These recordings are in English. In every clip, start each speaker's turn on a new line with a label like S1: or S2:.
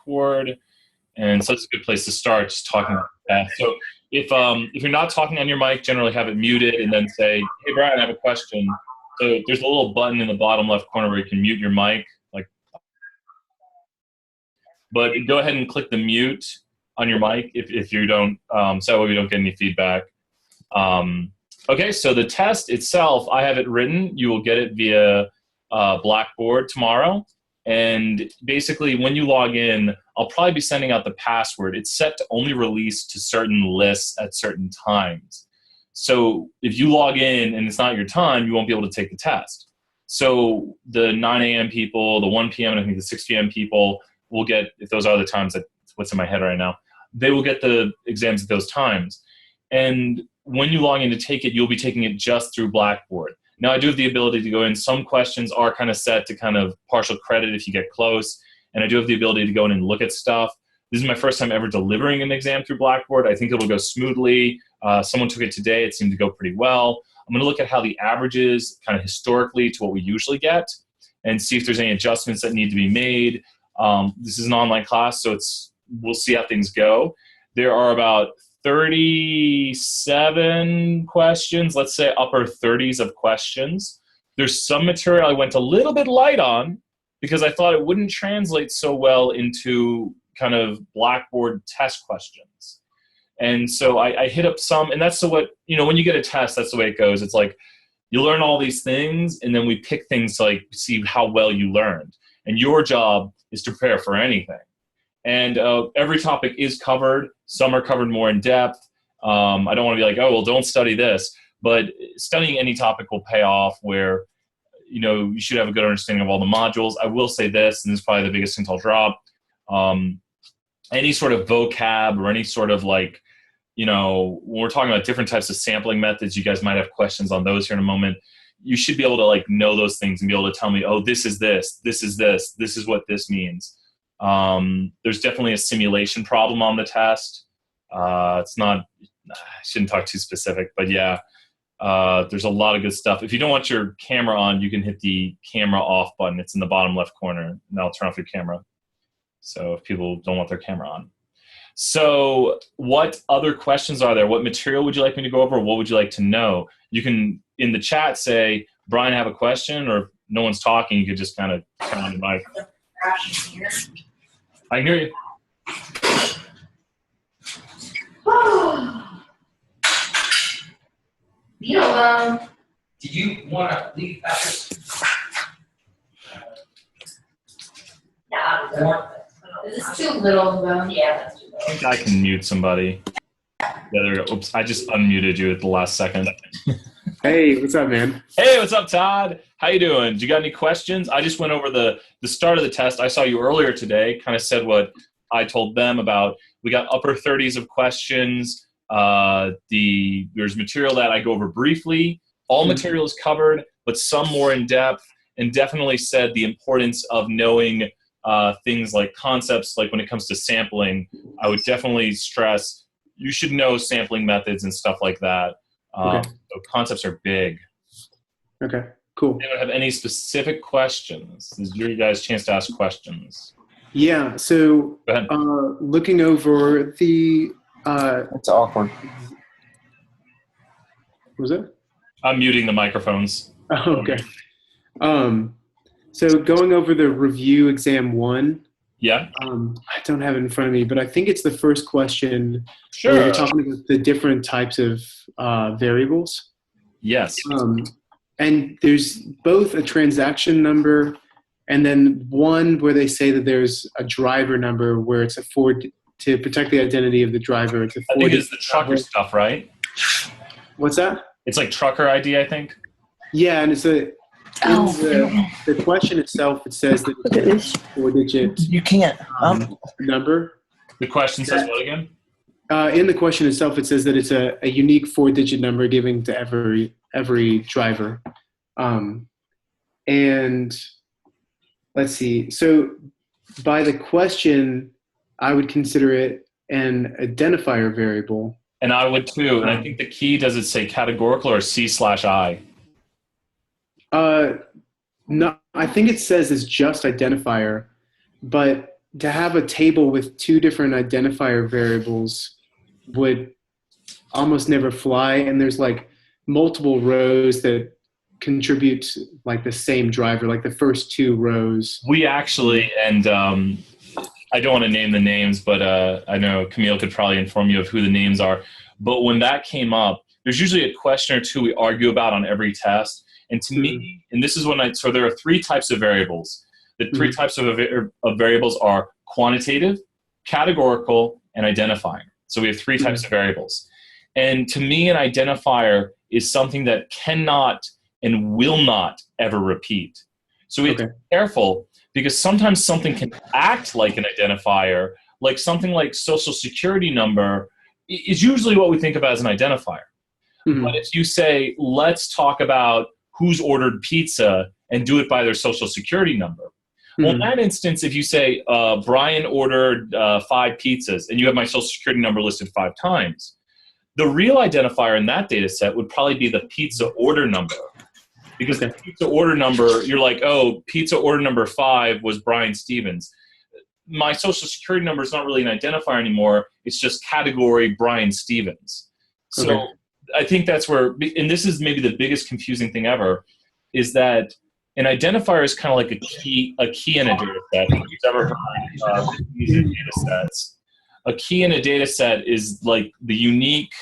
S1: Blackboard. And so it's a good place to start, just talking about that. So if you're not talking on your mic, generally have it muted and then say, hey, Brian, I have a question. So there's a little button in the bottom left corner where you can mute your mic. But go ahead and click the mute on your mic if you don't, so that way we don't get any feedback. Okay, so the test itself, I have it written. You will get it via Blackboard tomorrow. And basically, when you log in, I'll probably be sending out the password. It's set to only release to certain lists at certain times. So if you log in and it's not your time, you won't be able to take the test. So the 9 a.m. people, the 1 p.m. and I think the 6 p.m. people will get, if those are the times, that's what's in my head right now, they will get the exams at those times. And when you log in to take it, you'll be taking it just through Blackboard. Now, I do have the ability to go in. Some questions are kind of set to kind of partial credit if you get close. And I do have the ability to go in and look at stuff. This is my first time ever delivering an exam through Blackboard. I think it'll go smoothly. Someone took it today. It seemed to go pretty well. I'm going to look at how the averages kind of historically to what we usually get and see if there's any adjustments that need to be made. This is an online class, so we'll see how things go. There are about 37 questions, let's say upper 30s of questions. There's some material I went a little bit light on because I thought it wouldn't translate so well into kind of Blackboard test questions. And so I hit up some, and that's what, when you get a test, that's the way it goes. It's like you learn all these things, and then we pick things to like see how well you learned. And your job is to prepare for anything. And every topic is covered. Some are covered more in depth. I don't want to be like, oh, well, don't study this. But studying any topic will pay off where, you should have a good understanding of all the modules. I will say this, and this is probably the biggest hint I'll drop. Any sort of vocab or any sort of like, when we're talking about different types of sampling methods, you guys might have questions on those here in a moment. You should be able to like know those things and be able to tell me, oh, this is this, this is this, this is what this means. There's definitely a simulation problem on the test. It's not, I shouldn't talk too specific, but yeah, there's a lot of good stuff. If you don't want your camera on, you can hit the camera off button. It's in the bottom left corner, and that'll turn off your camera. So if people don't want their camera on. So what other questions are there? What material would you like me to go over? What would you like to know? You can, in the chat, say, Brian, I have a question, or if no one's talking, you could just kind of turn on your mic. I can hear you.
S2: Did you want to leave after?
S3: No, this is too little, though. Yeah, that's too little.
S1: I think I can mute somebody. Yeah, there we go. Oops, I just unmuted you at the last second.
S4: Hey, what's up, man?
S1: Hey, what's up, Todd? How you doing? Do you got any questions? I just went over the start of the test. I saw you earlier today, kind of said what I told them about. We got upper 30s of questions. There's material that I go over briefly. All material is covered, but some more in depth, and definitely said the importance of knowing things like concepts, like when it comes to sampling. I would definitely stress you should know sampling methods and stuff like that.
S4: Okay.
S1: So concepts are big.
S4: Okay, cool.
S1: Anyone have any specific questions? This is your guys' chance to ask questions.
S4: Yeah, so
S1: Go ahead.
S4: looking over the...
S5: It's awkward.
S4: What was it?
S1: I'm muting the microphones.
S4: Oh, okay. So going over the review exam 1,
S1: Yeah?
S4: I don't have it in front of me, but I think it's the first question where
S1: Sure.
S4: you're talking about the different types of variables.
S1: Yes.
S4: And there's both a transaction number and then one where they say that there's a driver number where it's to protect the identity of the driver. It's a
S1: I think it's the trucker stuff, right?
S4: What's that?
S1: It's like trucker ID, I think.
S4: Yeah, and it's the question itself, it says that it's a 4-digit
S5: You can't.
S4: number.
S1: The question says what again?
S4: In the question itself, it says that it's a unique 4-digit number given to every driver. And let's see. So by the question, I would consider it an identifier variable.
S1: And I would too. And I think the key, does it say categorical or C/I?
S4: No, I think it says it's just identifier, but to have a table with two different identifier variables would almost never fly, and there's like multiple rows that contribute like the same driver, like the first two rows.
S1: We actually, and I don't want to name the names, but I know Camille could probably inform you of who the names are. But when that came up, there's usually a question or two we argue about on every test. And to me, and this is when so there are three types of variables. The three types of variables are quantitative, categorical, and identifying. So we have three types of variables. And to me, an identifier is something that cannot and will not ever repeat. So we have to be careful, because sometimes something can act like an identifier, like something like social security number is usually what we think of as an identifier. But if you say, let's talk about who's ordered pizza and do it by their social security number. Well, in that instance, if you say, Brian ordered 5 pizzas and you have my social security number listed 5 times, the real identifier in that data set would probably be the pizza order number. Because the pizza order number, you're like, oh, pizza order number 5 was Brian Stevens. My social security number is not really an identifier anymore. It's just category Brian Stevens. So I think that's where, and this is maybe the biggest confusing thing ever, is that an identifier is kind of like a key in a data set. If you've ever heard of these in data sets, a key in a data set is like the unique,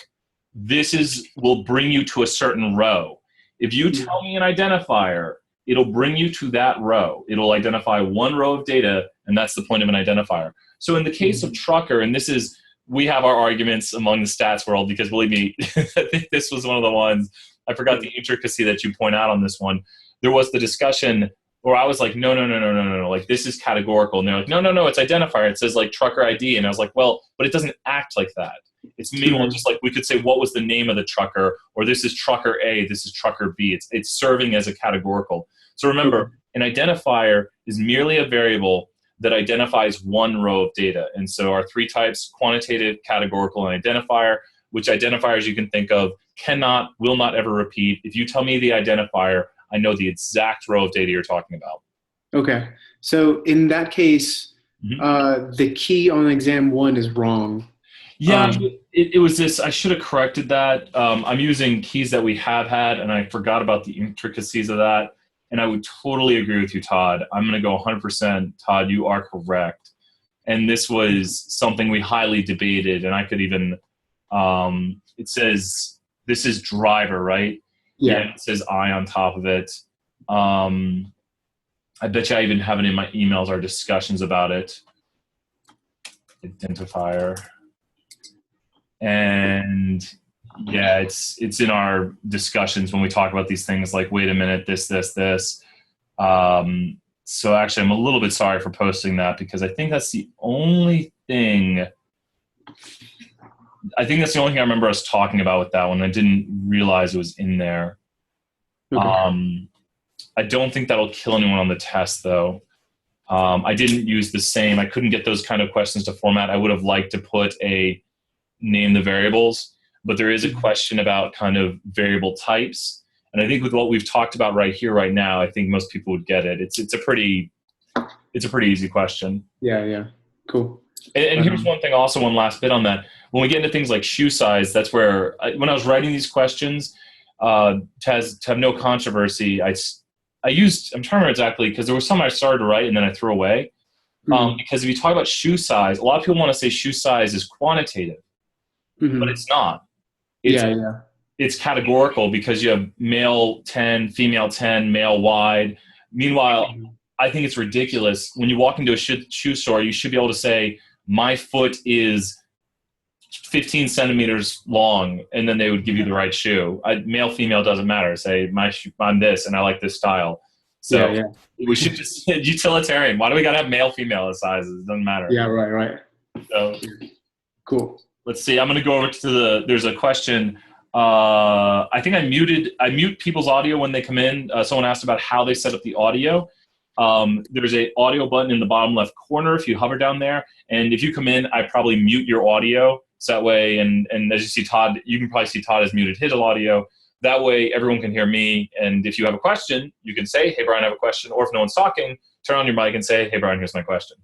S1: will bring you to a certain row. If you tell me an identifier, it'll bring you to that row. It'll identify one row of data, and that's the point of an identifier. So in the case of Trucker, and we have our arguments among the stats world, because believe me, I think this was one of the ones, I forgot the intricacy that you point out on this one. There was the discussion where I was like, no, like this is categorical. And they're like, no, it's identifier. It says like Trucker ID. And I was like, well, but it doesn't act like that. It's meanwhile just like we could say what was the name of the trucker, or this is Trucker A, this is Trucker B. It's serving as a categorical. So remember, an identifier is merely a variable that identifies one row of data. And so our 3 types, quantitative, categorical, and identifier, which identifiers you can think of cannot, will not ever repeat. If you tell me the identifier, I know the exact row of data you're talking about.
S4: Okay. So in that case, the key on exam 1 is wrong.
S1: Yeah, it was this. I should have corrected that. I'm using keys that we have had, and I forgot about the intricacies of that. And I would totally agree with you, Todd. I'm going to go 100%. Todd, you are correct. And this was something we highly debated, and I could even, it says, this is driver, right?
S4: Yeah.
S1: And it says I on top of it. I bet you I even have it in my emails, our discussions about it. Identifier. And yeah, it's in our discussions when we talk about these things like, wait a minute, this. So actually, I'm a little bit sorry for posting that, because I think that's the only thing. I remember us talking about with that one. I didn't realize it was in there. Okay. I don't think that'll kill anyone on the test, though. I didn't use the same. I couldn't get those kind of questions to format. I would have liked to put name the variables, but there is a question about kind of variable types. And I think with what we've talked about right here, right now, I think most people would get it. It's a pretty easy question.
S4: Yeah. Cool.
S1: And here's one thing, also one last bit on that. When we get into things like shoe size, that's where, when I was writing these questions, to have no controversy, I'm trying to remember exactly, because there was some I started to write and then I threw away. Because if you talk about shoe size, a lot of people want to say shoe size is quantitative, but it's not. It's categorical, because you have male 10, female 10, male wide. Meanwhile, I think it's ridiculous. When you walk into a shoe store, you should be able to say, my foot is 15 centimeters long, and then they would give you the right shoe. Male, female doesn't matter. Say, I'm this, and I like this style. So we should just utilitarian. Why do we got to have male, female sizes? It doesn't matter.
S4: Yeah, right.
S1: So
S4: cool.
S1: Let's see. I'm going to go over to there's a question. I think I mute people's audio when they come in. Someone asked about how they set up the audio. There's a audio button in the bottom left corner if you hover down there. And if you come in, I probably mute your audio. So that way, and as you see Todd, you can probably see Todd has muted his audio. That way everyone can hear me. And if you have a question, you can say, hey, Brian, I have a question. Or if no one's talking, turn on your mic and say, hey, Brian, here's my question.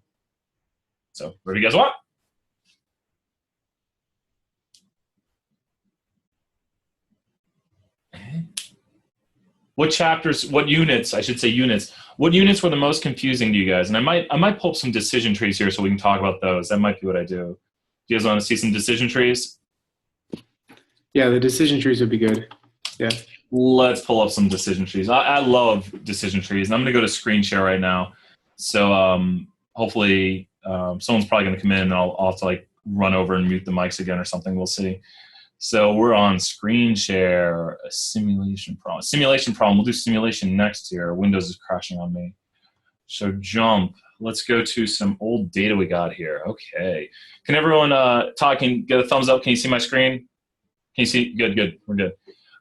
S1: So whatever you guys want. What chapters, what units, I should say units, what units were the most confusing to you guys? And I might pull up some decision trees here so we can talk about those. That might be what I do. Do you guys want to see some decision trees?
S4: Yeah, the decision trees would be good. Yeah.
S1: Let's pull up some decision trees. I love decision trees. And I'm going to go to screen share right now. So hopefully someone's probably going to come in and I'll have to like run over and mute the mics again or something. We'll see. So we're on screen share, a simulation problem. Simulation problem. We'll do simulation next here. Windows is crashing on me. So jump. Let's go to some old data we got here. Okay. Can everyone talk and get a thumbs up? Can you see my screen? Can you see? Good, good. We're good.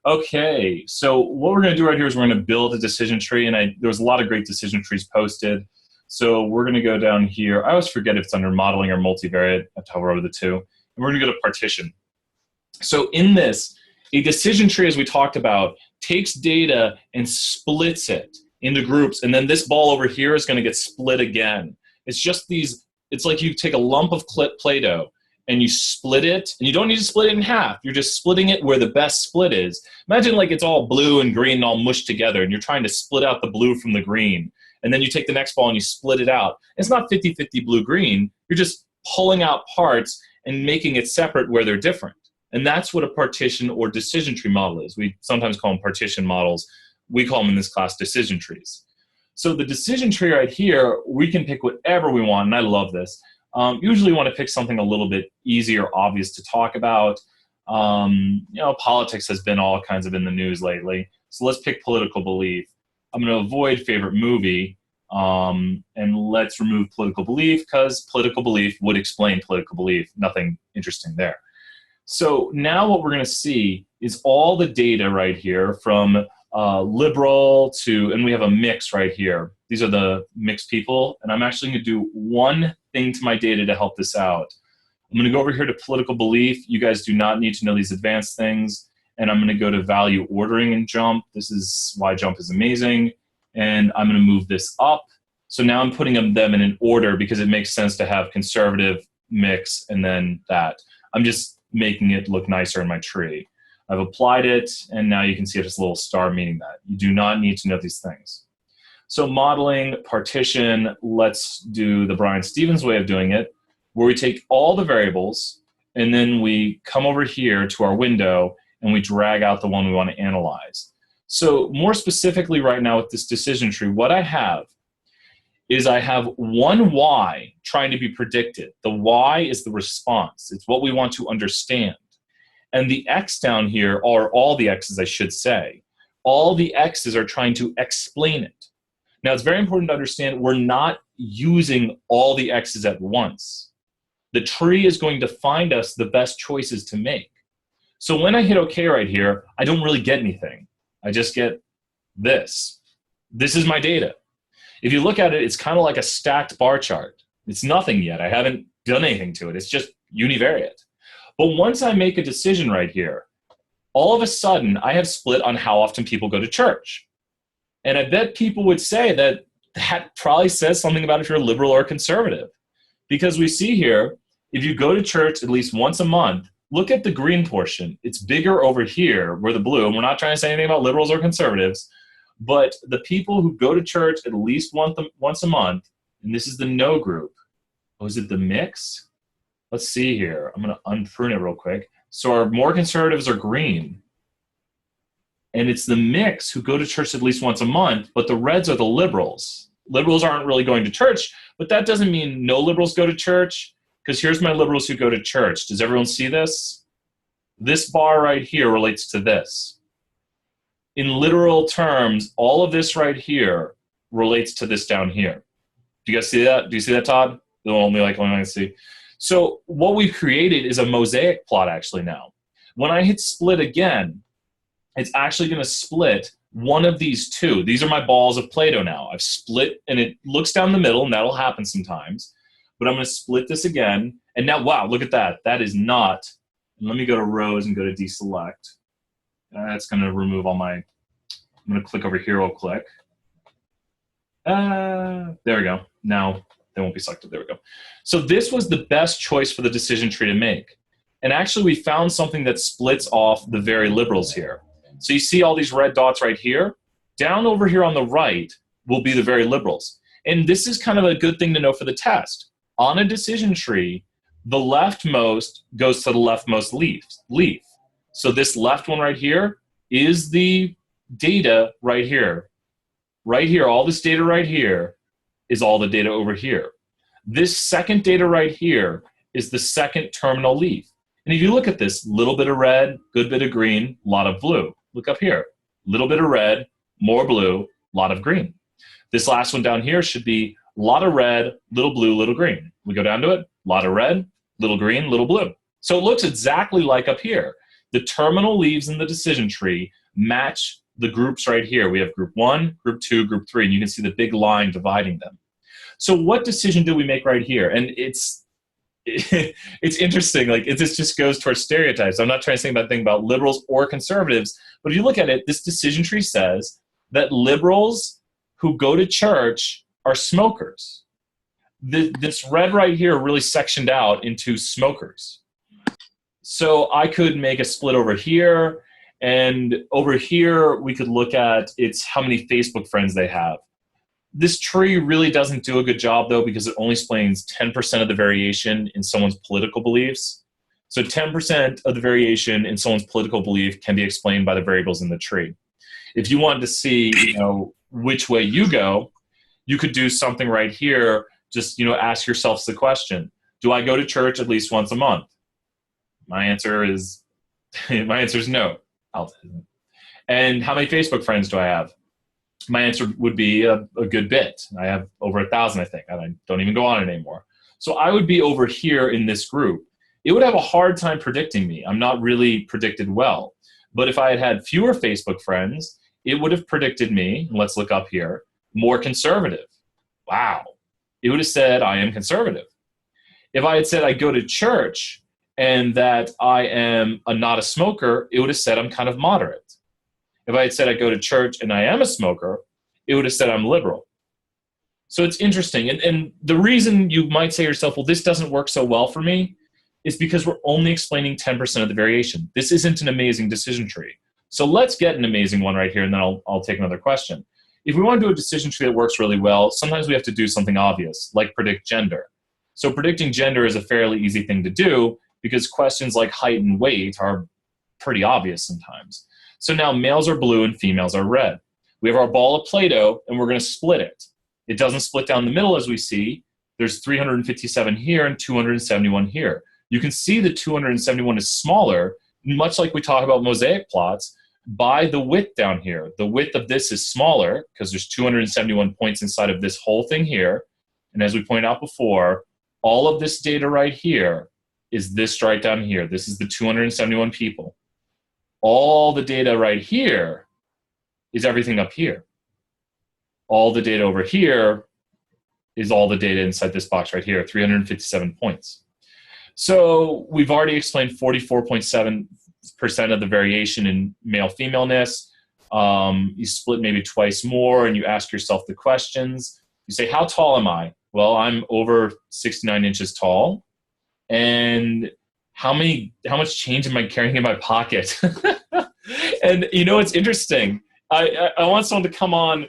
S1: Okay. So what we're going to do right here is we're going to build a decision tree. And there was a lot of great decision trees posted. So we're going to go down here. I always forget if it's under modeling or multivariate. I have to hover over the two. And we're going to go to partition. So in this, a decision tree, as we talked about, takes data and splits it into groups. And then this ball over here is going to get split again. It's just these, it's like you take a lump of Play-Doh and you split it. And you don't need to split it in half. You're just splitting it where the best split is. Imagine like it's all blue and green and all mushed together. And you're trying to split out the blue from the green. And then you take the next ball and you split it out. It's not 50-50 blue-green. You're just pulling out parts and making it separate where they're different. And that's what a partition or decision tree model is. We sometimes call them partition models. We call them in this class decision trees. So the decision tree right here, we can pick whatever we want, and I love this. Usually we want to pick something a little bit easy or obvious to talk about. You know, politics has been all kinds of in the news lately. So let's pick political belief. I'm going to avoid favorite movie, and let's remove political belief because political belief would explain political belief. Nothing interesting there. So now what we're going to see is all the data right here from liberal to, and we have a mix right here. These are the mixed people, and I'm actually going to do one thing to my data to help this out. I'm going to go over here to political belief. You guys do not need to know these advanced things, and I'm going to go to value ordering and jump. This is why jump is amazing, and I'm going to move this up. So now I'm putting them in an order because it makes sense to have conservative, mix, and then that. I'm just making it look nicer in my tree. I've applied it, and now you can see it's a little star meaning that. You do not need to know these things. So modeling, partition, let's do the Brian Stevens way of doing it, where we take all the variables, and then we come over here to our window, and we drag out the one we want to analyze. So more specifically right now with this decision tree, what I have is I have one Y trying to be predicted. The Y is the response. It's what we want to understand. And the X down here, or all the X's I should say, all the X's are trying to explain it. Now it's very important to understand we're not using all the X's at once. The tree is going to find us the best choices to make. So when I hit OK right here, I don't really get anything. I just get this. This is my data. If you look at it, it's kind of like a stacked bar chart. It's nothing yet. I haven't done anything to it. It's just univariate. But once I make a decision right here, all of a sudden I have split on how often people go to church. And I bet people would say that that probably says something about if you're liberal or conservative. Because we see here, if you go to church at least once a month, look at the green portion. It's bigger over here where the blue, and we're not trying to say anything about liberals or conservatives, but the people who go to church at least once a month, and this is the no group. Oh, is it the mix? Let's see here. I'm going to unprune it real quick. So our more conservatives are green. And it's the mix who go to church at least once a month, but the reds are the liberals. Liberals aren't really going to church, but that doesn't mean no liberals go to church, because here's my liberals who go to church. Does everyone see this? This bar right here relates to this. In literal terms, all of this right here relates to this down here. Do you guys see that? Do you see that, Todd? The only I see. So what we've created is a mosaic plot actually now. When I hit split again, it's actually going to split one of these two. These are my balls of Play-Doh now. I've split, and it looks down the middle, and that'll happen sometimes. But I'm going to split this again. And now, wow, look at that. That is not. Let me go to rows and go to deselect. That's going to remove all my, I'm going to click over here real quick. There we go. Now they won't be selected. There we go. So this was the best choice for the decision tree to make. And actually, we found something that splits off the very liberals here. So you see all these red dots right here? Down over here on the right will be the very liberals. And this is kind of a good thing to know for the test. On a decision tree, the leftmost goes to the leftmost leaf. So this left one right here is the data right here. Right here, all this data right here is all the data over here. This second data right here is the second terminal leaf. And if you look at this, little bit of red, good bit of green, lot of blue. Look up here, little bit of red, more blue, lot of green. This last one down here should be lot of red, little blue, little green. We go down to it, lot of red, little green, little blue. So it looks exactly like up here. The terminal leaves in the decision tree match the groups right here. We have group 1, group 2, group 3, and you can see the big line dividing them. So what decision did we make right here? And it's interesting, like this just goes towards stereotypes. I'm not trying to say that thing about liberals or conservatives, but if you look at it, this decision tree says that liberals who go to church are smokers. This red right here really sectioned out into smokers. So I could make a split over here, and over here we could look at it's how many Facebook friends they have. This tree really doesn't do a good job, though, because it only explains 10% of the variation in someone's political beliefs. So 10% of the variation in someone's political belief can be explained by the variables in the tree. If you wanted to see, which way you go, you could do something right here. Just, ask yourselves the question, do I go to church at least once a month? My answer is no. And how many Facebook friends do I have? My answer would be a good bit. I have over 1,000, I think. I don't even go on it anymore. So I would be over here in this group. It would have a hard time predicting me. I'm not really predicted well. But if I had had fewer Facebook friends, it would have predicted me, let's look up here, more conservative. Wow. It would have said I am conservative. If I had said I go to church and that I am not a smoker, it would have said I'm kind of moderate. If I had said I go to church and I am a smoker, it would have said I'm liberal. So it's interesting. And the reason you might say to yourself, well, this doesn't work so well for me, is because we're only explaining 10% of the variation. This isn't an amazing decision tree. So let's get an amazing one right here, and then I'll take another question. If we want to do a decision tree that works really well, sometimes we have to do something obvious, like predict gender. So predicting gender is a fairly easy thing to do because questions like height and weight are pretty obvious sometimes. So now males are blue and females are red. We have our ball of Play-Doh, and we're going to split it. It doesn't split down the middle as we see. There's 357 here and 271 here. You can see the 271 is smaller, much like we talk about mosaic plots, by the width down here. The width of this is smaller because there's 271 points inside of this whole thing here. And as we pointed out before, all of this data right here is this right down here. This is the 271 people. All the data right here is everything up here. All the data over here is all the data inside this box right here, 357 points. So we've already explained 44.7% of the variation in male-femaleness. You split maybe twice more, and you ask yourself the questions. You say, how tall am I? Well, I'm over 69 inches tall. And how much change am I carrying in my pocket? And it's interesting. I want someone to come on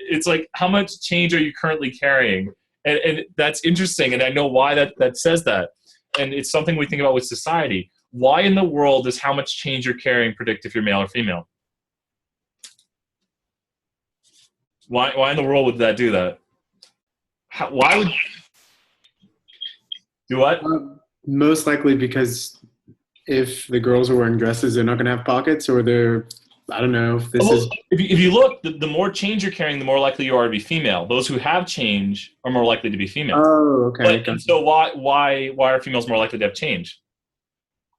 S1: it's like, how much change are you currently carrying? And that's interesting. And I know why that says that. And it's something we think about with society. Why in the world does how much change you're carrying predict if you're male or female? Why in the world would that do that? Why would do what?
S4: Most likely because if the girls are wearing dresses, they're not going to have pockets, or I don't know if this is.
S1: If you look, the more change you're carrying, the more likely you are to be female. Those who have change are more likely to be female.
S4: Oh, okay.
S1: And so why are females more likely to have change?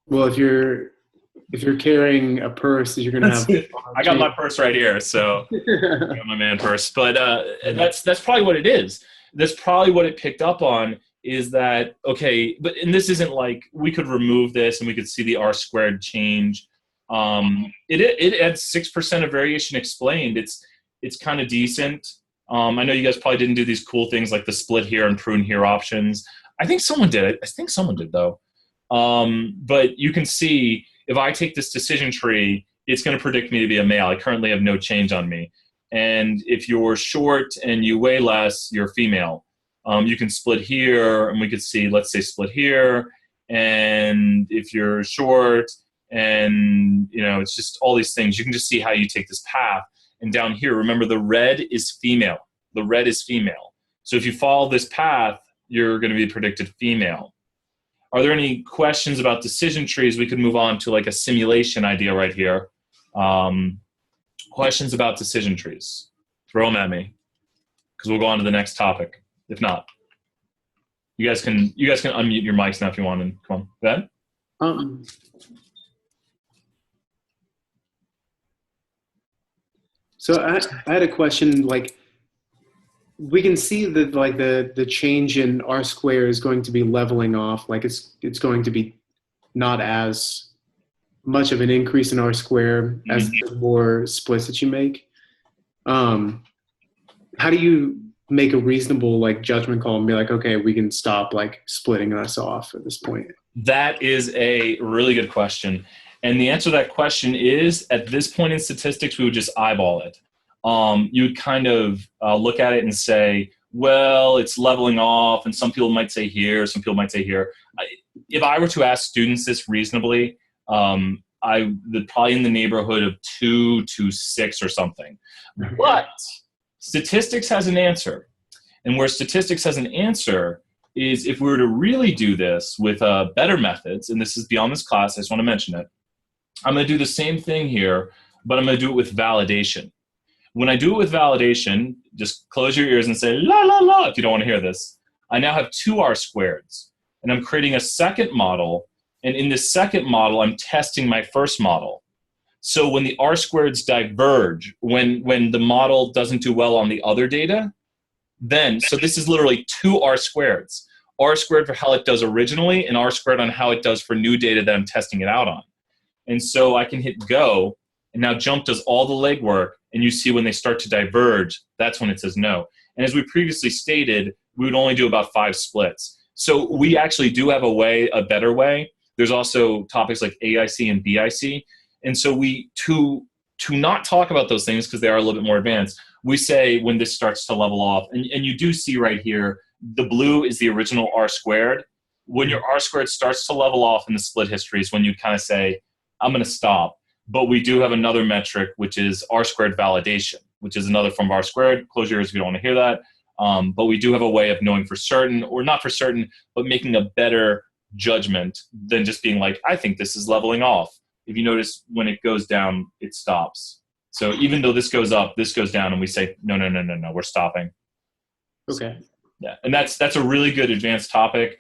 S4: Well, if you're carrying a purse, you're gonna have.
S1: I got my purse right here, so I got my man purse. But that's probably what it is. That's probably what it picked up on. Is that okay? And this isn't like we could remove this and we could see the R squared change. It had 6% of variation explained. It's kind of decent. I know you guys probably didn't do these cool things like the split here and prune here options. I think someone did it. I think someone did though. But you can see if I take this decision tree, it's going to predict me to be a male. I currently have no change on me. And if you're short and you weigh less, you're female. You can split here, and we could see, let's say split here. And if you're short and, it's just all these things, you can just see how you take this path. And down here, remember the red is female. The red is female. So if you follow this path, you're going to be predicted female. Are there any questions about decision trees? We could move on to like a simulation idea right here. Questions about decision trees? Throw them at me, because we'll go on to the next topic. If not, you guys can unmute your mics now if you want. And come on, go ahead.
S4: So I had a question. Like, we can see that like the change in R square is going to be leveling off. Like it's going to be not as much of an increase in R square as the more splits that you make. How do you make a reasonable like judgment call and be like, okay, we can stop like splitting us off at this point?
S1: That is a really good question. And the answer to that question is, at this point in statistics, we would just eyeball it. You would kind of look at it and say, well, it's leveling off, and some people might say here, some people might say here. If I were to ask students this reasonably, I would probably in the neighborhood of 2 to 6 or something. But statistics has an answer. And where statistics has an answer is if we were to really do this with better methods, and this is beyond this class, I just want to mention it. I'm going to do the same thing here, but I'm going to do it with validation. When I do it with validation, just close your ears and say, la, la, la, if you don't want to hear this. I now have 2 R squareds, and I'm creating a second model, and in this second model, I'm testing my first model. So when the R squareds diverge, when the model doesn't do well on the other data, then, so this is literally 2 R squareds. R squared for how it does originally, and R squared on how it does for new data that I'm testing it out on. And so I can hit go, and now JMP does all the legwork, and you see when they start to diverge, that's when it says no. And as we previously stated, we would only do about 5 splits. So we actually do have a better way. There's also topics like AIC and BIC. And so we, to not talk about those things because they are a little bit more advanced, we say when this starts to level off, and you do see right here, the blue is the original R squared. When your R squared starts to level off in the split history is when you kind of say, I'm going to stop. But we do have another metric, which is R squared validation, which is another form of R squared. Close your ears if you don't want to hear that. But we do have a way of knowing for certain, or not for certain, but making a better judgment than just being like, I think this is leveling off. If you notice, when it goes down, it stops. So even though this goes up, this goes down, and we say, no, we're stopping.
S4: Okay.
S1: Yeah, and that's a really good advanced topic.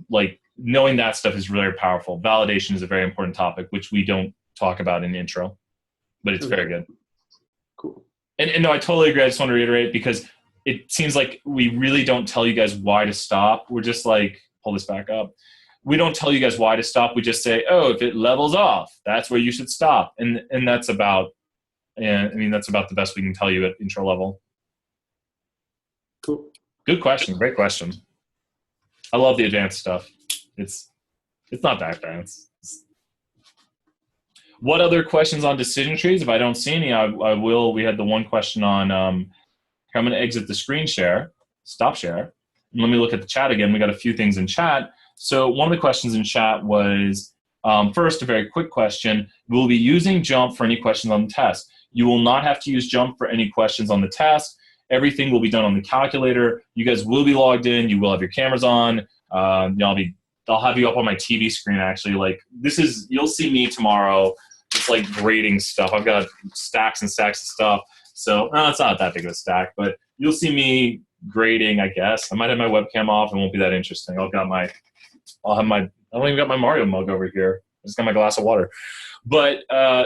S1: Like knowing that stuff is really powerful. Validation is a very important topic, which we don't talk about in the intro, but it's very good.
S4: Cool.
S1: And no, I totally agree. I just want to reiterate, because it seems like we really don't tell you guys why to stop. We're just like, pull this back up. We don't tell you guys why to stop. We just say, oh, if it levels off, that's where you should stop. And that's about, that's about the best we can tell you at intro level.
S4: Cool.
S1: Good question. Great question. I love the advanced stuff. It's not that advanced. What other questions on decision trees? If I don't see any, I will. We had the one question on, I'm going to exit the screen share, stop share. And let me look at the chat again. We got a few things in chat. So one of the questions in chat was, first, a very quick question. We'll be using JMP for any questions on the test. You will not have to use JMP for any questions on the test. Everything will be done on the calculator. You guys will be logged in. You will have your cameras on. I'll have you up on my TV screen, actually. Like, you'll see me tomorrow just like grading stuff. I've got stacks and stacks of stuff. So it's not that big of a stack, but you'll see me grading, I guess. I might have my webcam off. It won't be that interesting. I don't even got my Mario mug over here. I just got my glass of water. But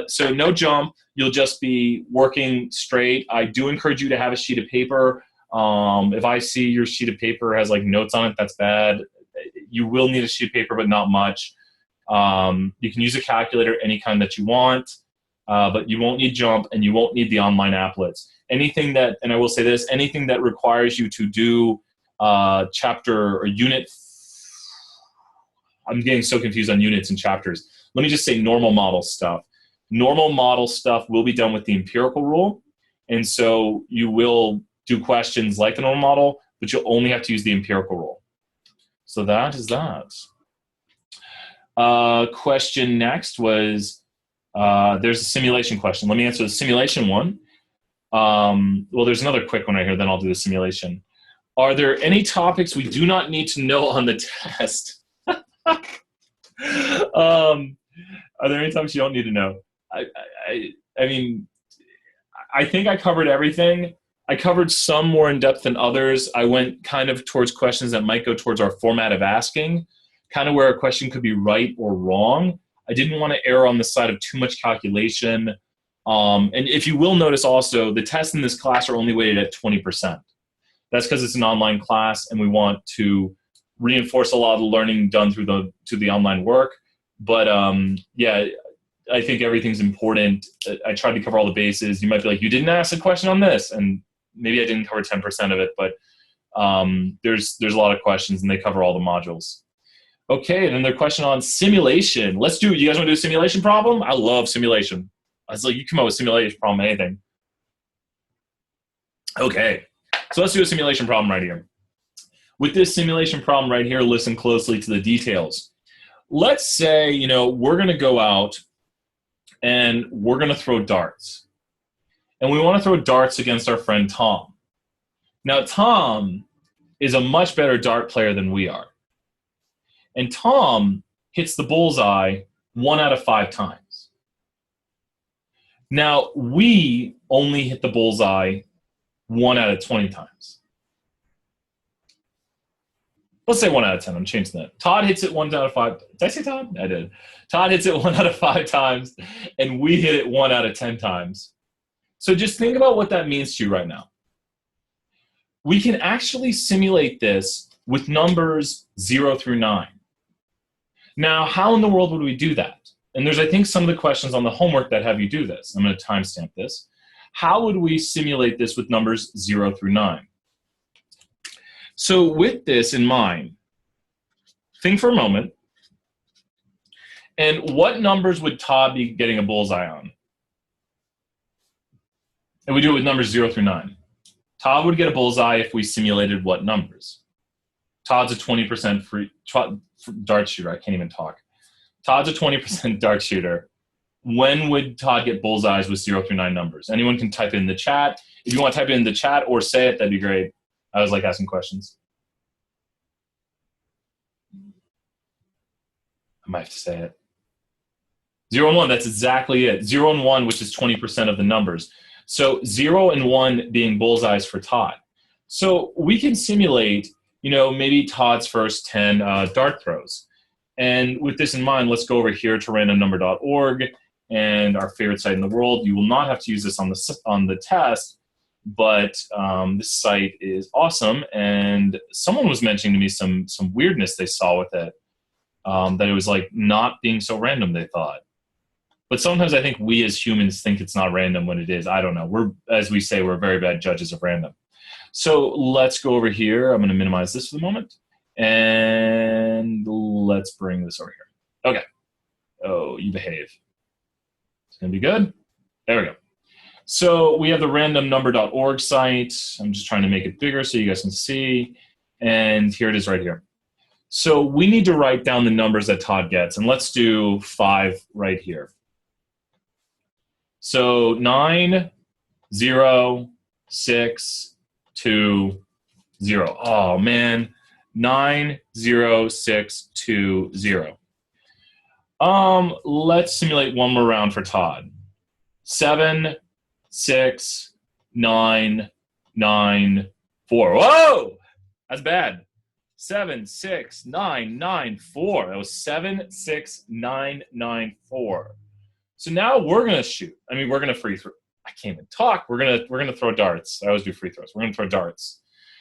S1: so no JMP. You'll just be working straight. I do encourage you to have a sheet of paper. If I see your sheet of paper has like notes on it, that's bad. You will need a sheet of paper, but not much. You can use a calculator, any kind that you want, but you won't need JMP, and you won't need the online applets. anything that, and I will say this, anything that requires you to do chapter or unit, I'm getting so confused on units and chapters. Let me just say normal model stuff. Normal model stuff will be done with the empirical rule. And so you will do questions like the normal model, but you'll only have to use the empirical rule. So that is that. Question next was, there's a simulation question. Let me answer the simulation one. Well, there's another quick one right here, then I'll do the simulation. Are there any topics we do not need to know on the test? Are there any topics you don't need to know? I mean, I think I covered everything. I covered some more in depth than others. I went kind of towards questions that might go towards our format of asking, kind of where a question could be right or wrong. I didn't want to err on the side of too much calculation. And if you will notice also, the tests in this class are only weighted at 20%. That's because it's an online class and we want to reinforce a lot of the learning done through the online work. But yeah, I think everything's important. I tried to cover all the bases. You might be like, you didn't ask a question on this, and maybe I didn't cover 10% of it, but there's a lot of questions and they cover all the modules. Okay, and then their question on simulation. Let's do it. You guys want to do a simulation problem? I love simulation. I was like, you come up with a simulation problem, anything. Okay, so let's do a simulation problem right here. With this simulation problem right here, listen closely to the details. Let's say, you know, we're going to go out and we're going to throw darts. And we want to throw darts against our friend Tom. Now, Tom is a much better dart player than we are. And Tom hits the bullseye 1 out of 5 times. Now, we only hit the bullseye 1 out of 20 times. Let's say 1 out of 10. I'm changing that. Todd hits it 1 out of 5. Did I say Todd? I did. Todd hits it 1 out of 5 times, and we hit it 1 out of 10 times. So just think about what that means to you right now. We can actually simulate this with numbers 0 through 9. Now, how in the world would we do that? And there's, I think, some of the questions on the homework that have you do this. I'm going to timestamp this. How would we simulate this with numbers 0 through 9? So with this in mind, think for a moment. And what numbers would Todd be getting a bullseye on? And we do it with numbers 0 through 9. Todd would get a bullseye if we simulated what numbers? Todd's a 20% free dart shooter. I can't even talk. Todd's a 20% dart shooter. When would Todd get bullseyes with 0 through 9 numbers? Anyone can type it in the chat. If you want to type it in the chat or say it, that'd be great. I always like asking questions. I might have to say it. 0 and 1, that's exactly it. 0 and 1, which is 20% of the numbers. So 0 and 1 being bullseyes for Todd. So we can simulate, you know, maybe Todd's first 10 dart throws. And with this in mind, let's go over here to randomnumber.org and our favorite site in the world. You will not have to use this on the test, but this site is awesome. And someone was mentioning to me some weirdness they saw with it, that it was like not being so random, they thought. But sometimes I think we as humans think it's not random when it is. I don't know. We're, as we say, we're very bad judges of random. So let's go over here. I'm going to minimize this for the moment. And let's bring this over here. Okay. Oh, you behave. It's going to be good. There we go. So we have the randomnumber.org site. I'm just trying to make it bigger so you guys can see. And here it is right here. So we need to write down the numbers that Todd gets. And let's do 5 right here. So 9, 0, 6, 2, 0. Oh, man. 9, 0, 6, 2, 0. Let's simulate one more round for Todd. 7, 6, 9, 9, 4. Whoa! That's bad. 7, 6, 9, 9, 4. That was 7, 6, 9, 9, 4. So now we're gonna shoot. I mean, we're gonna free throw. I can't even talk. We're gonna throw darts. I always do free throws. We're gonna throw darts.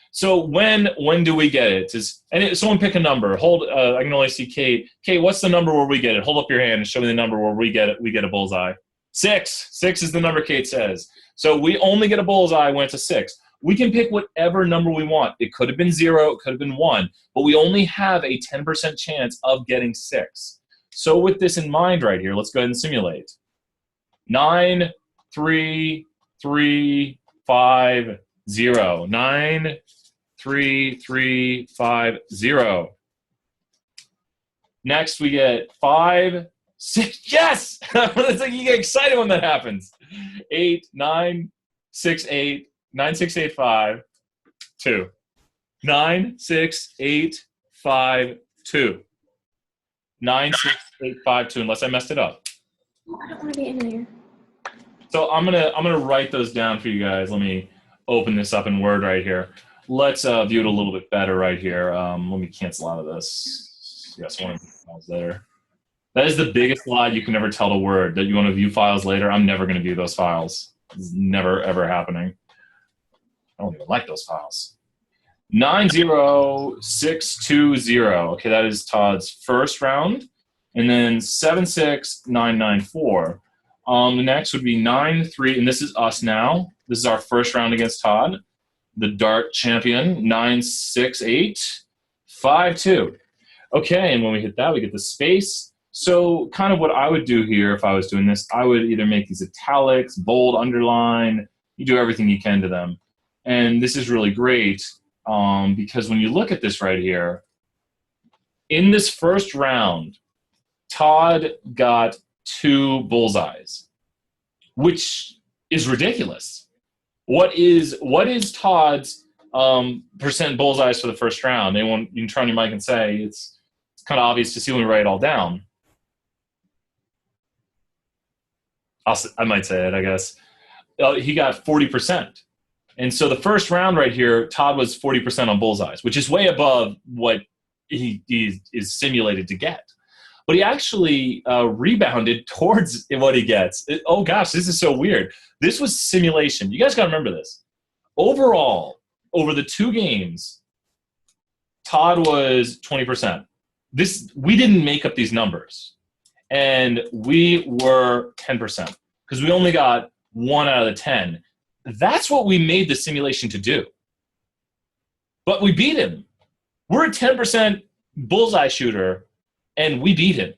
S1: So when do we get it? Someone pick a number. Hold. I can only see Kate. Kate, what's the number where we get it? Hold up your hand and show me the number where we get it. We get a bullseye. 6. 6 is the number Kate says. So we only get a bullseye when it's a 6. We can pick whatever number we want. It could have been 0, it could have been 1, but we only have a 10% chance of getting 6. So with this in mind right here, let's go ahead and simulate. 9, 3, 3, 5, 0. 9, 3, 3, 5, 0. Next we get 5, 6. Yes! It's like you get excited when that happens. 8, 9, 6, 8. 9, 6, 8, 5, 2. 9, 6, 8, 5, 2. 9, 6, 8, 5, 2, unless I messed it up.
S5: I don't want to be in here.
S1: So I'm gonna write those down for you guys. Let me open this up in Word right here. Let's view it a little bit better right here. Let me cancel out of this. Yes, one of the files later. That is the biggest lie you can ever tell to Word, that you want to view files later. I'm never going to view those files. It's never, ever happening. I don't even like those files. 90620. Okay, that is Todd's first round. And then 76994. The next would be 93, and this is us now. This is our first round against Todd, the dart champion. 96852. Okay, and when we hit that, we get the space. So kind of what I would do here if I was doing this, I would either make these italics, bold, underline. You do everything you can to them. And this is really great because when you look at this right here, in this first round, Todd got 2 bullseyes, which is ridiculous. What is Todd's percent bullseyes for the first round? You can turn on your mic and say it's kind of obvious to see when we write it all down. I might say it, I guess. He got 40%. And so the first round right here, Todd was 40% on bullseyes, which is way above what he is simulated to get. But he actually rebounded towards what he gets. Oh, gosh, this is so weird. This was simulation. You guys got to remember this. Overall, over the 2 games, Todd was 20%. We didn't make up these numbers. And we were 10% because we only got 1 out of the 10. That's what we made the simulation to do. But we beat him. We're a 10% bullseye shooter, and we beat him.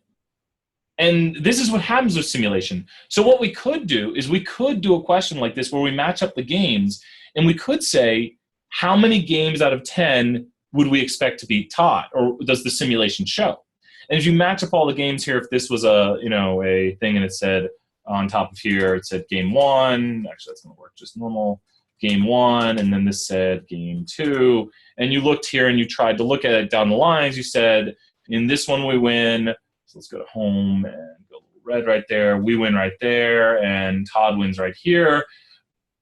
S1: And this is what happens with simulation. So what we could do is we could do a question like this where we match up the games, and we could say, how many games out of 10 would we expect to beat Todd, or does the simulation show? And if you match up all the games here, if this was a thing and it said on top of here, it said game 1, actually that's going to work just normal, game 1, and then this said game 2, and you looked here and you tried to look at it down the lines, you said, in this one we win, so let's go to home and go a little red right there, we win right there, and Todd wins right here.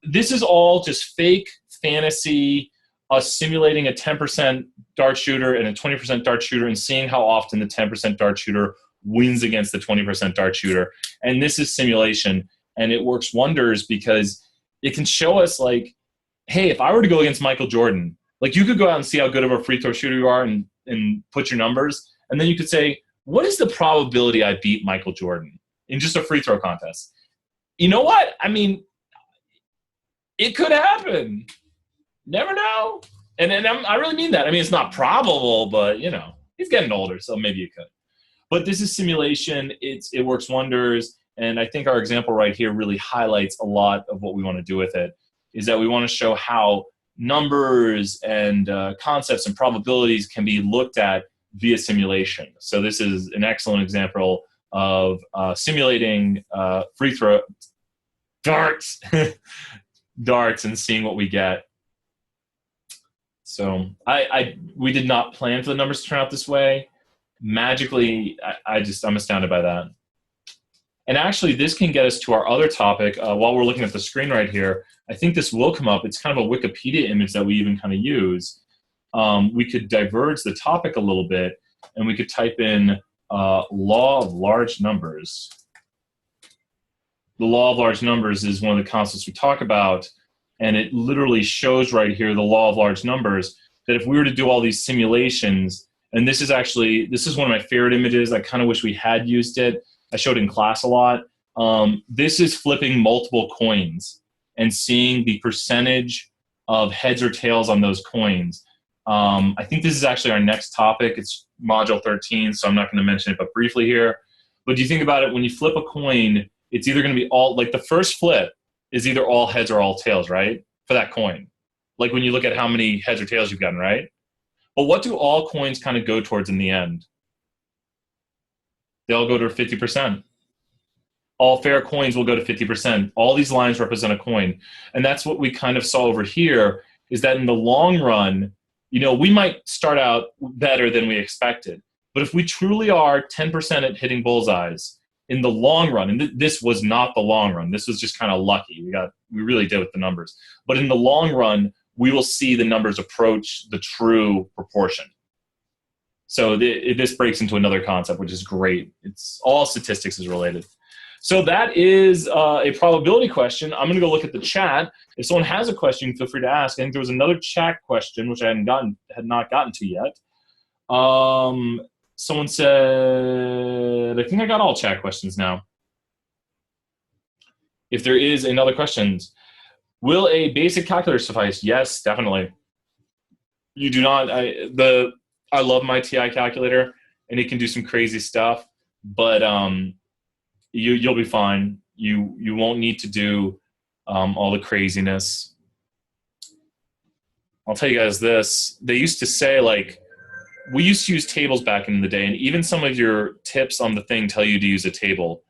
S1: This is all just fake fantasy, us simulating a 10% dart shooter and a 20% dart shooter and seeing how often the 10% dart shooter wins against the 20% dart shooter. And this is simulation, and it works wonders because it can show us, like, hey, if I were to go against Michael Jordan, like, you could go out and see how good of a free throw shooter you are and put your numbers, and then you could say, what is the probability I beat Michael Jordan in just a free throw contest? You know what? I mean, it could happen. Never know. And I really mean that. I mean, it's not probable, but, he's getting older, so maybe you could. But this is simulation. It works wonders. And I think our example right here really highlights a lot of what we want to do with it, is that we want to show how numbers and concepts and probabilities can be looked at via simulation. So this is an excellent example of simulating free throw darts and seeing what we get. So we did not plan for the numbers to turn out this way. Magically, I'm astounded by that. And actually, this can get us to our other topic. While we're looking at the screen right here, I think this will come up. It's kind of a Wikipedia image that we even kind of use. We could diverge the topic a little bit, and we could type in law of large numbers. The law of large numbers is one of the concepts we talk about, and it literally shows right here the law of large numbers, that if we were to do all these simulations, and this is one of my favorite images. I kind of wish we had used it. I showed it in class a lot. This is flipping multiple coins and seeing the percentage of heads or tails on those coins. I think this is actually our next topic. It's module 13, so I'm not going to mention it, but briefly here. But do you think about it, when you flip a coin, it's either going to be all, like the first flip is either all heads or all tails, right? For that coin. Like when you look at how many heads or tails you've gotten, right? But what do all coins kind of go towards in the end? They all go to 50%. All fair coins will go to 50%. All these lines represent a coin. And that's what we kind of saw over here, is that in the long run, you know, we might start out better than we expected. But if we truly are 10% at hitting bullseyes in the long run, and this was not the long run, this was just kind of lucky. We really did with the numbers. But in the long run, we will see the numbers approach the true proportion. So this breaks into another concept, which is great. It's all statistics is related. So that is a probability question. I'm going to go look at the chat. If someone has a question, feel free to ask. I think there was another chat question, which I had not gotten to yet. Someone said, I think I got all chat questions now. If there is another question, will a basic calculator suffice? Yes, definitely. You do not. I love my TI calculator, and it can do some crazy stuff, but you'll be fine. You won't need to do all the craziness. I'll tell you guys this. They used to say, like, we used to use tables back in the day, and even some of your tips on the thing tell you to use a table.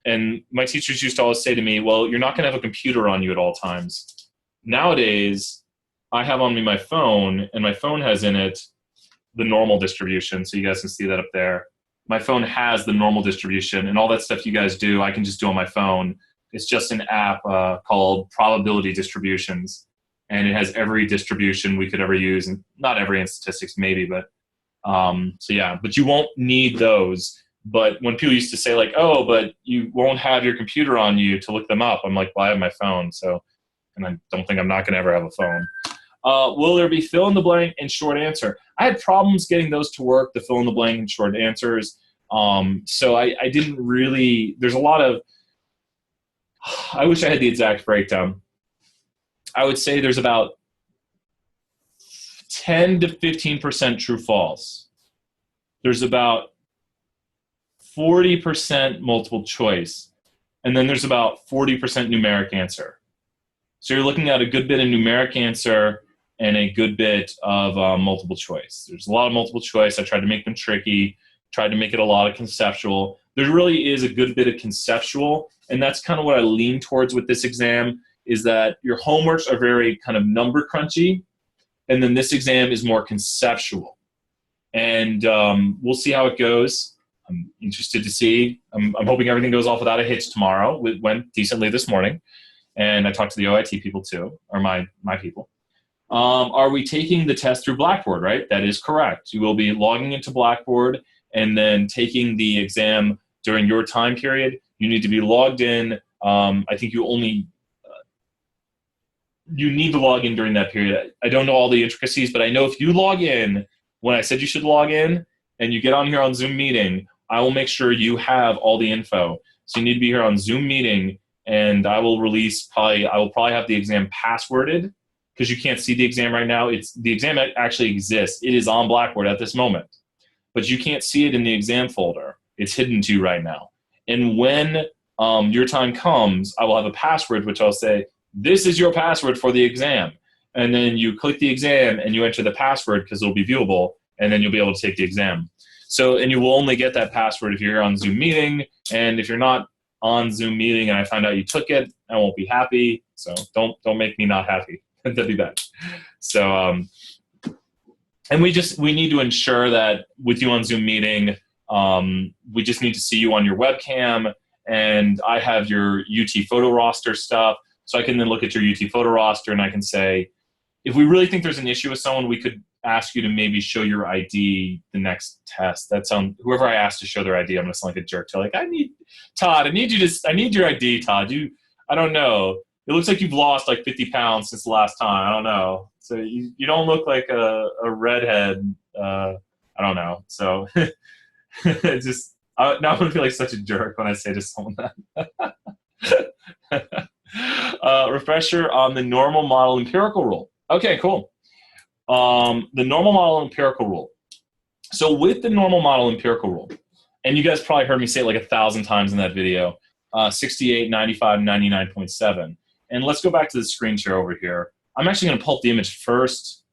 S1: And my teachers used to always say to me, well, you're not going to have a computer on you at all times. Nowadays, I have on me my phone, and my phone has in it the normal distribution, so you guys can see that up there. My phone has the normal distribution, and all that stuff you guys do, I can just do on my phone. It's just an app called Probability Distributions, and it has every distribution we could ever use, and not every in statistics maybe, but so yeah, but you won't need those. But when people used to say, like, oh, but you won't have your computer on you to look them up, I'm like, well, I have my phone, so, and I don't think I'm not going to ever have a phone. Will there be fill in the blank and short answer? I had problems getting those to work, the fill in the blank and short answers. So I didn't really, there's a lot of, I wish I had the exact breakdown. I would say there's about 10 to 15% true false. There's about 40% multiple choice. And then there's about 40% numeric answer. So you're looking at a good bit of numeric answer and a good bit of multiple choice. There's a lot of multiple choice. I tried to make them tricky, tried to make it a lot of conceptual. There really is a good bit of conceptual, and that's kind of what I lean towards with this exam, is that your homeworks are very kind of number crunchy, and then this exam is more conceptual. And we'll see how it goes. I'm interested to see. I'm hoping everything goes off without a hitch tomorrow. It went decently this morning. And I talked to the OIT people too, or my people. Are we taking the test through Blackboard, right? That is correct. You will be logging into Blackboard and then taking the exam during your time period. You need to be logged in. I think you only, you need to log in during that period. I don't know all the intricacies, but I know if you log in, when I said you should log in, and you get on here on Zoom meeting, I will make sure you have all the info. So you need to be here on Zoom meeting, and I will probably have the exam passworded, because you can't see the exam right now. The exam actually exists. It is on Blackboard at this moment, but you can't see it in the exam folder. It's hidden to you right now. And when your time comes, I will have a password, which I'll say, this is your password for the exam. And then you click the exam and you enter the password, because it'll be viewable, and then you'll be able to take the exam. So, and you will only get that password if you're on Zoom meeting. And if you're not on Zoom meeting and I find out you took it, I won't be happy. So don't make me not happy. That'd be bad. So, and we need to ensure that with you on Zoom meeting, we just need to see you on your webcam, and I have your UT photo roster stuff. So I can then look at your UT photo roster and I can say, if we really think there's an issue with someone, we could ask you to maybe show your ID the next test. Whoever I ask to show their ID, I'm going to sound like a jerk to, like, I need your ID, Todd. I don't know. It looks like you've lost like 50 pounds since the last time. I don't know. So you don't look like a redhead. I don't know. So Now I'm going to feel like such a jerk when I say to someone that. Refresher on the normal model empirical rule. Okay, cool. The normal model empirical rule. So with the normal model empirical rule, and you guys probably heard me say it like 1,000 times in that video, 68, 95, 99.7. And let's go back to the screen share over here. I'm actually going to pull up the image first.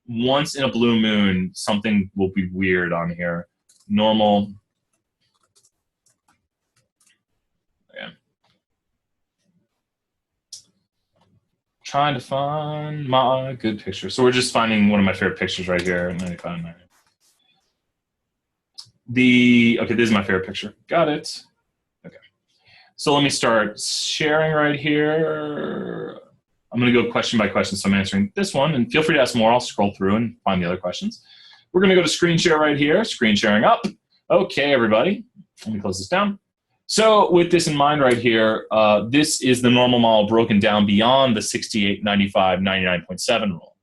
S1: Once in a blue moon, something will be weird on here. Normal. Yeah. Trying to find my good picture. So we're just finding one of my favorite pictures right here. 95, 90. Okay, this is my favorite picture. Got it. Okay. So let me start sharing right here. I'm going to go question by question, so I'm answering this one, and feel free to ask more. I'll scroll through and find the other questions. We're going to go to screen share right here, screen sharing up. Okay, everybody, let me close this down. So with this in mind right here, this is the normal model broken down beyond the 68, 95, 99.7 rule.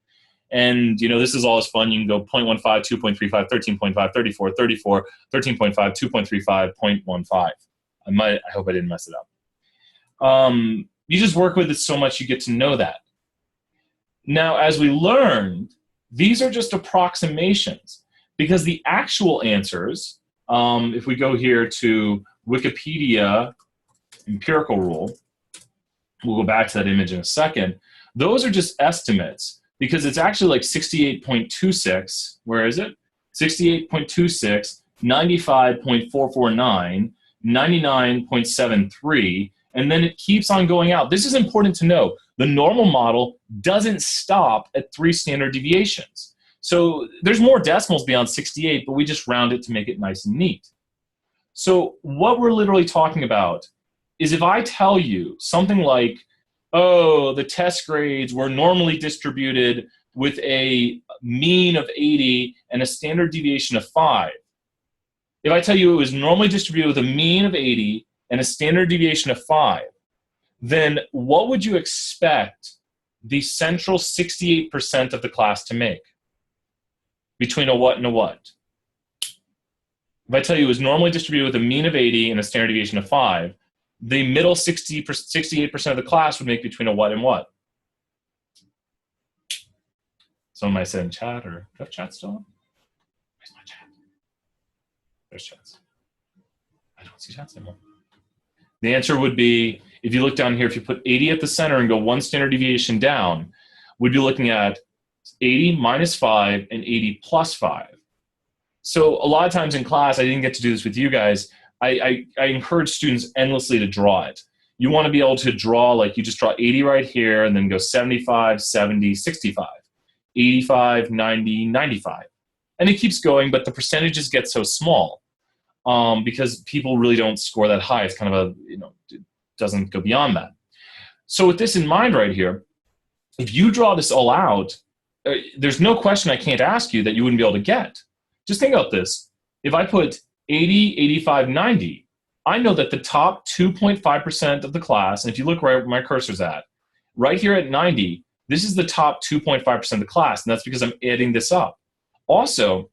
S1: And, you know, this is always fun. You can go 0.15, 2.35, 13.5, 34, 34, 13.5, 2.35, 0.15. I hope I didn't mess it up. You just work with it so much you get to know that. Now, as we learned, these are just approximations because the actual answers, if we go here to Wikipedia empirical rule, we'll go back to that image in a second, those are just estimates because it's actually like 68.26, where is it? 68.26, 95.449, 99.73, and then it keeps on going out. This is important to know. The normal model doesn't stop at 3 standard deviations. So there's more decimals beyond 68, but we just round it to make it nice and neat. So what we're literally talking about is if I tell you something like, oh, the test grades were normally distributed with a mean of 80 and a standard deviation of 5. If I tell you it was normally distributed with a mean of 80 and a standard deviation of 5, then what would you expect the central 68% of the class to make? Between a what and a what? If I tell you it was normally distributed with a mean of 80 and a standard deviation of 5, the middle 68% of the class would make between a what and what? Someone might say in chat, or do you have chat still on? Where's my chat? There's chats. I don't see chats anymore. The answer would be, if you look down here, if you put 80 at the center and go 1 standard deviation down, we'd be looking at 80 minus 5 and 80 plus 5. So a lot of times in class, I didn't get to do this with you guys, I encourage students endlessly to draw it. You want to be able to draw, like you just draw 80 right here and then go 75, 70, 65, 85, 90, 95. And it keeps going, but the percentages get so small because people really don't score that high. It's kind of a, you know, it doesn't go beyond that. So with this in mind right here, if you draw this all out, there's no question I can't ask you that you wouldn't be able to get. Just think about this. If I put 80, 85, 90, I know that the top 2.5% of the class, and if you look right where my cursor's at, right here at 90, this is the top 2.5% of the class, and that's because I'm adding this up. Also,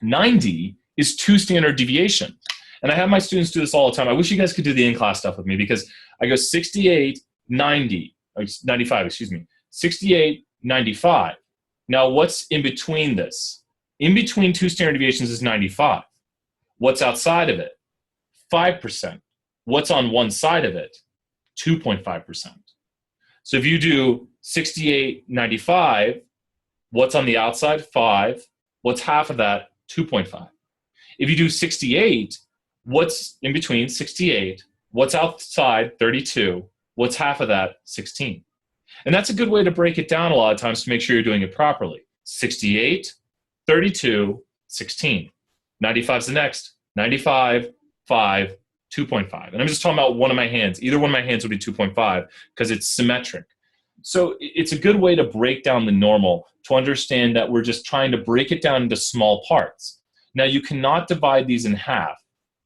S1: 90 is 2 standard deviation. And I have my students do this all the time. I wish you guys could do the in-class stuff with me because I go 68, 90, 95, excuse me, 68, 95. Now, what's in between this? In between 2 standard deviations is 95. What's outside of it? 5%. What's on one side of it? 2.5%. So if you do 68, 95, what's on the outside? 5. What's half of that? 2.5. If you do 68, what's in between? 68. What's outside? 32. What's half of that? 16. And that's a good way to break it down a lot of times to make sure you're doing it properly. 68, 32, 16. 95 is the next. 95, 5, 2.5. And I'm just talking about one of my hands. Either one of my hands would be 2.5 because it's symmetric. So it's a good way to break down the normal, to understand that we're just trying to break it down into small parts. Now, you cannot divide these in half.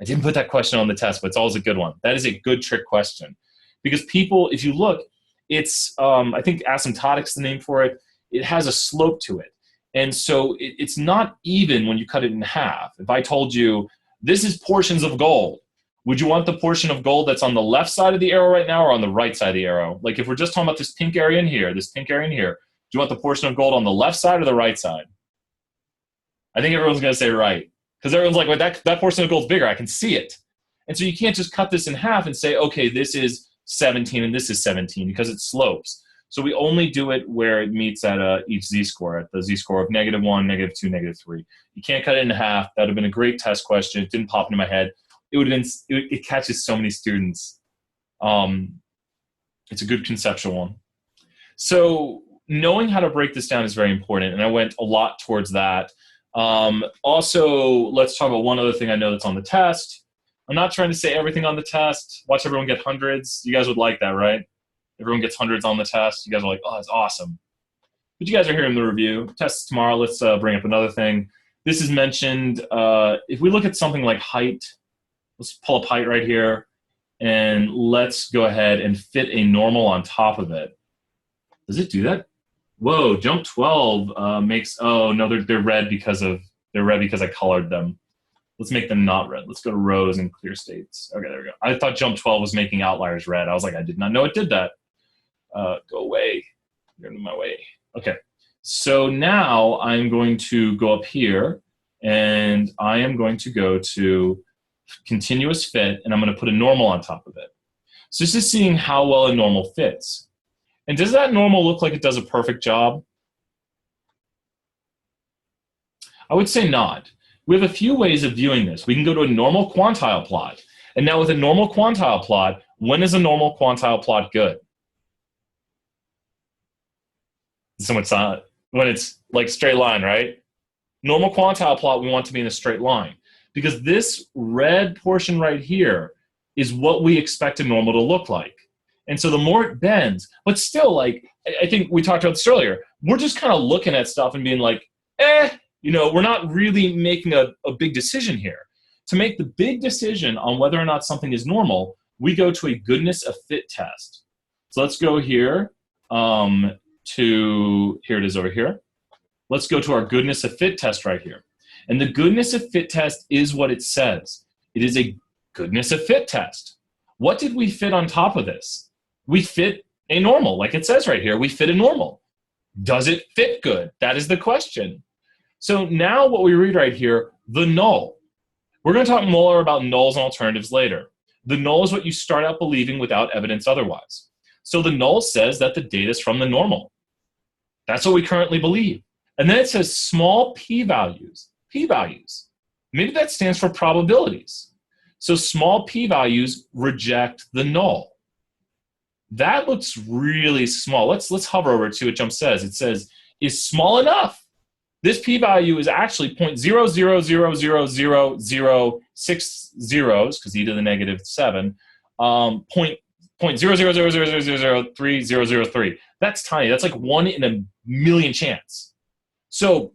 S1: I didn't put that question on the test, but it's always a good one. That is a good trick question. Because people, if you look, it's, I think asymptotic's the name for it. It has a slope to it. And so it's not even when you cut it in half. If I told you This is portions of gold. Would you want the portion of gold that's on the left side of the arrow right now or on the right side of the arrow? Like if we're just talking about this pink area in here, this pink area in here, do you want the portion of gold on the left side or the right side? I think everyone's going to say right. Because everyone's like, well, that portion of gold's bigger. I can see it. And so you can't just cut this in half and say, okay, this is 17 and this is 17 because it slopes. So we only do it where it meets at each z-score, at the z-score of -1, -2, -3. You can't cut it in half. That would have been a great test question. It didn't pop into my head. It would have been. It catches so many students. It's a good conceptual one. So knowing how to break this down is very important, and I went a lot towards that. Also, let's talk about one other thing I know that's on the test. I'm not trying to say everything on the test. Watch everyone get hundreds. You guys would like that, right? Everyone gets hundreds on the test. You guys are like, oh, that's awesome. But you guys are hearing the review. Test tomorrow. Let's bring up another thing. This is mentioned. If we look at something like height, let's pull up height right here, and let's go ahead and fit a normal on top of it. Does it do that? Whoa, jump 12 makes, oh no, they're red because I colored them. Let's make them not red. Let's go to rows and clear states. Okay, there we go. I thought jump 12 was making outliers red. I was like, I did not know it did that. Go away. You're in my way. Okay, so now I'm going to go up here and I am going to go to continuous fit and I'm going to put a normal on top of it. So this is seeing how well a normal fits. And does that normal look like it does a perfect job? I would say not. We have a few ways of viewing this. We can go to a normal quantile plot. And now with a normal quantile plot, when is a normal quantile plot good? Somewhat silent. When it's like straight line, right? Normal quantile plot, we want to be in a straight line. Because this red portion right here is what we expect a normal to look like. And so the more it bends, but still, like, I think we talked about this earlier, we're just kind of looking at stuff and being like, we're not really making a big decision here. To make the big decision on whether or not something is normal, we go to a goodness of fit test. So let's go here here it is over here. Let's go to our goodness of fit test right here. And the goodness of fit test is what it says. It is a goodness of fit test. What did we fit on top of this? We fit a normal, like it says right here. We fit a normal. Does it fit good? That is the question. So now what we read right here, the null. We're going to talk more about nulls and alternatives later. The null is what you start out believing without evidence otherwise. So the null says that the data is from the normal. That's what we currently believe. And then it says small p-values. P-values. Maybe that stands for probabilities. So small p-values reject the null. That looks really small. Let's hover over to what Jump says. It says, is small enough. This p-value is actually 0.0000006 zeros, because e to the -7, 0.000003003. That's tiny. That's like 1 in a million chance. So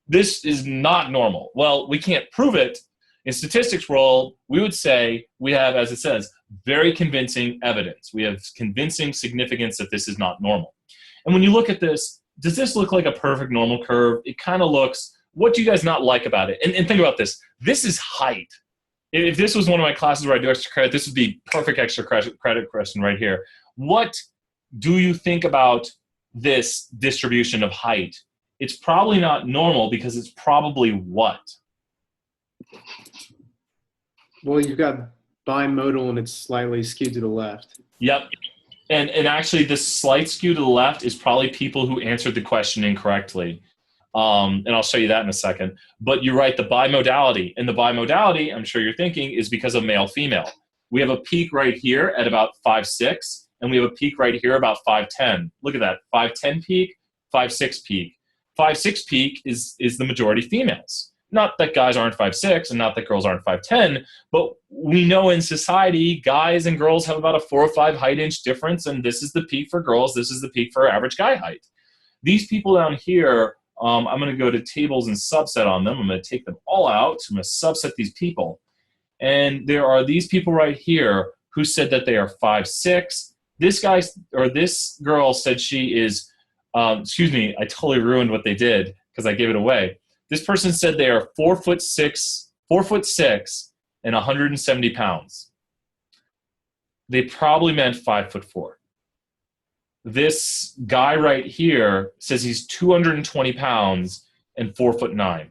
S1: this is not normal. Well, we can't prove it. In statistics world, we would say we have, as it says, very convincing evidence. We have convincing significance that this is not normal. And when you look at this, does this look like a perfect normal curve? It kind of looks, what do you guys not like about it? And think about this. This is height. If this was one of my classes where I do extra credit, this would be perfect extra credit question right here. What do you think about this distribution of height? It's probably not normal because it's probably what?
S4: Well, you've got bimodal and it's slightly skewed to the left.
S1: Yep. And actually, this slight skew to the left is probably people who answered the question incorrectly. And I'll show you that in a second. But you're right, the bimodality. And the bimodality, I'm sure you're thinking, is because of male-female. We have a peak right here at about 5'6", and we have a peak right here about 5'10". Look at that, 5'10 peak, 5'6 peak. 5'6 peak is the majority females. Not that guys aren't 5'6", and not that girls aren't 5'10", but we know in society, guys and girls have about a 4 or 5 height inch difference, and this is the peak for girls, this is the peak for average guy height. These people down here, I'm going to go to tables and subset on them. I'm going to take them all out. I'm going to subset these people. And there are these people right here who said that they are 5'6". This guy, or this girl said she is, excuse me, I totally ruined what they did because I gave it away. This person said they are 4'6", 4'6" and 170 pounds. They probably meant 5'4". This guy right here says he's 220 pounds and 4'9".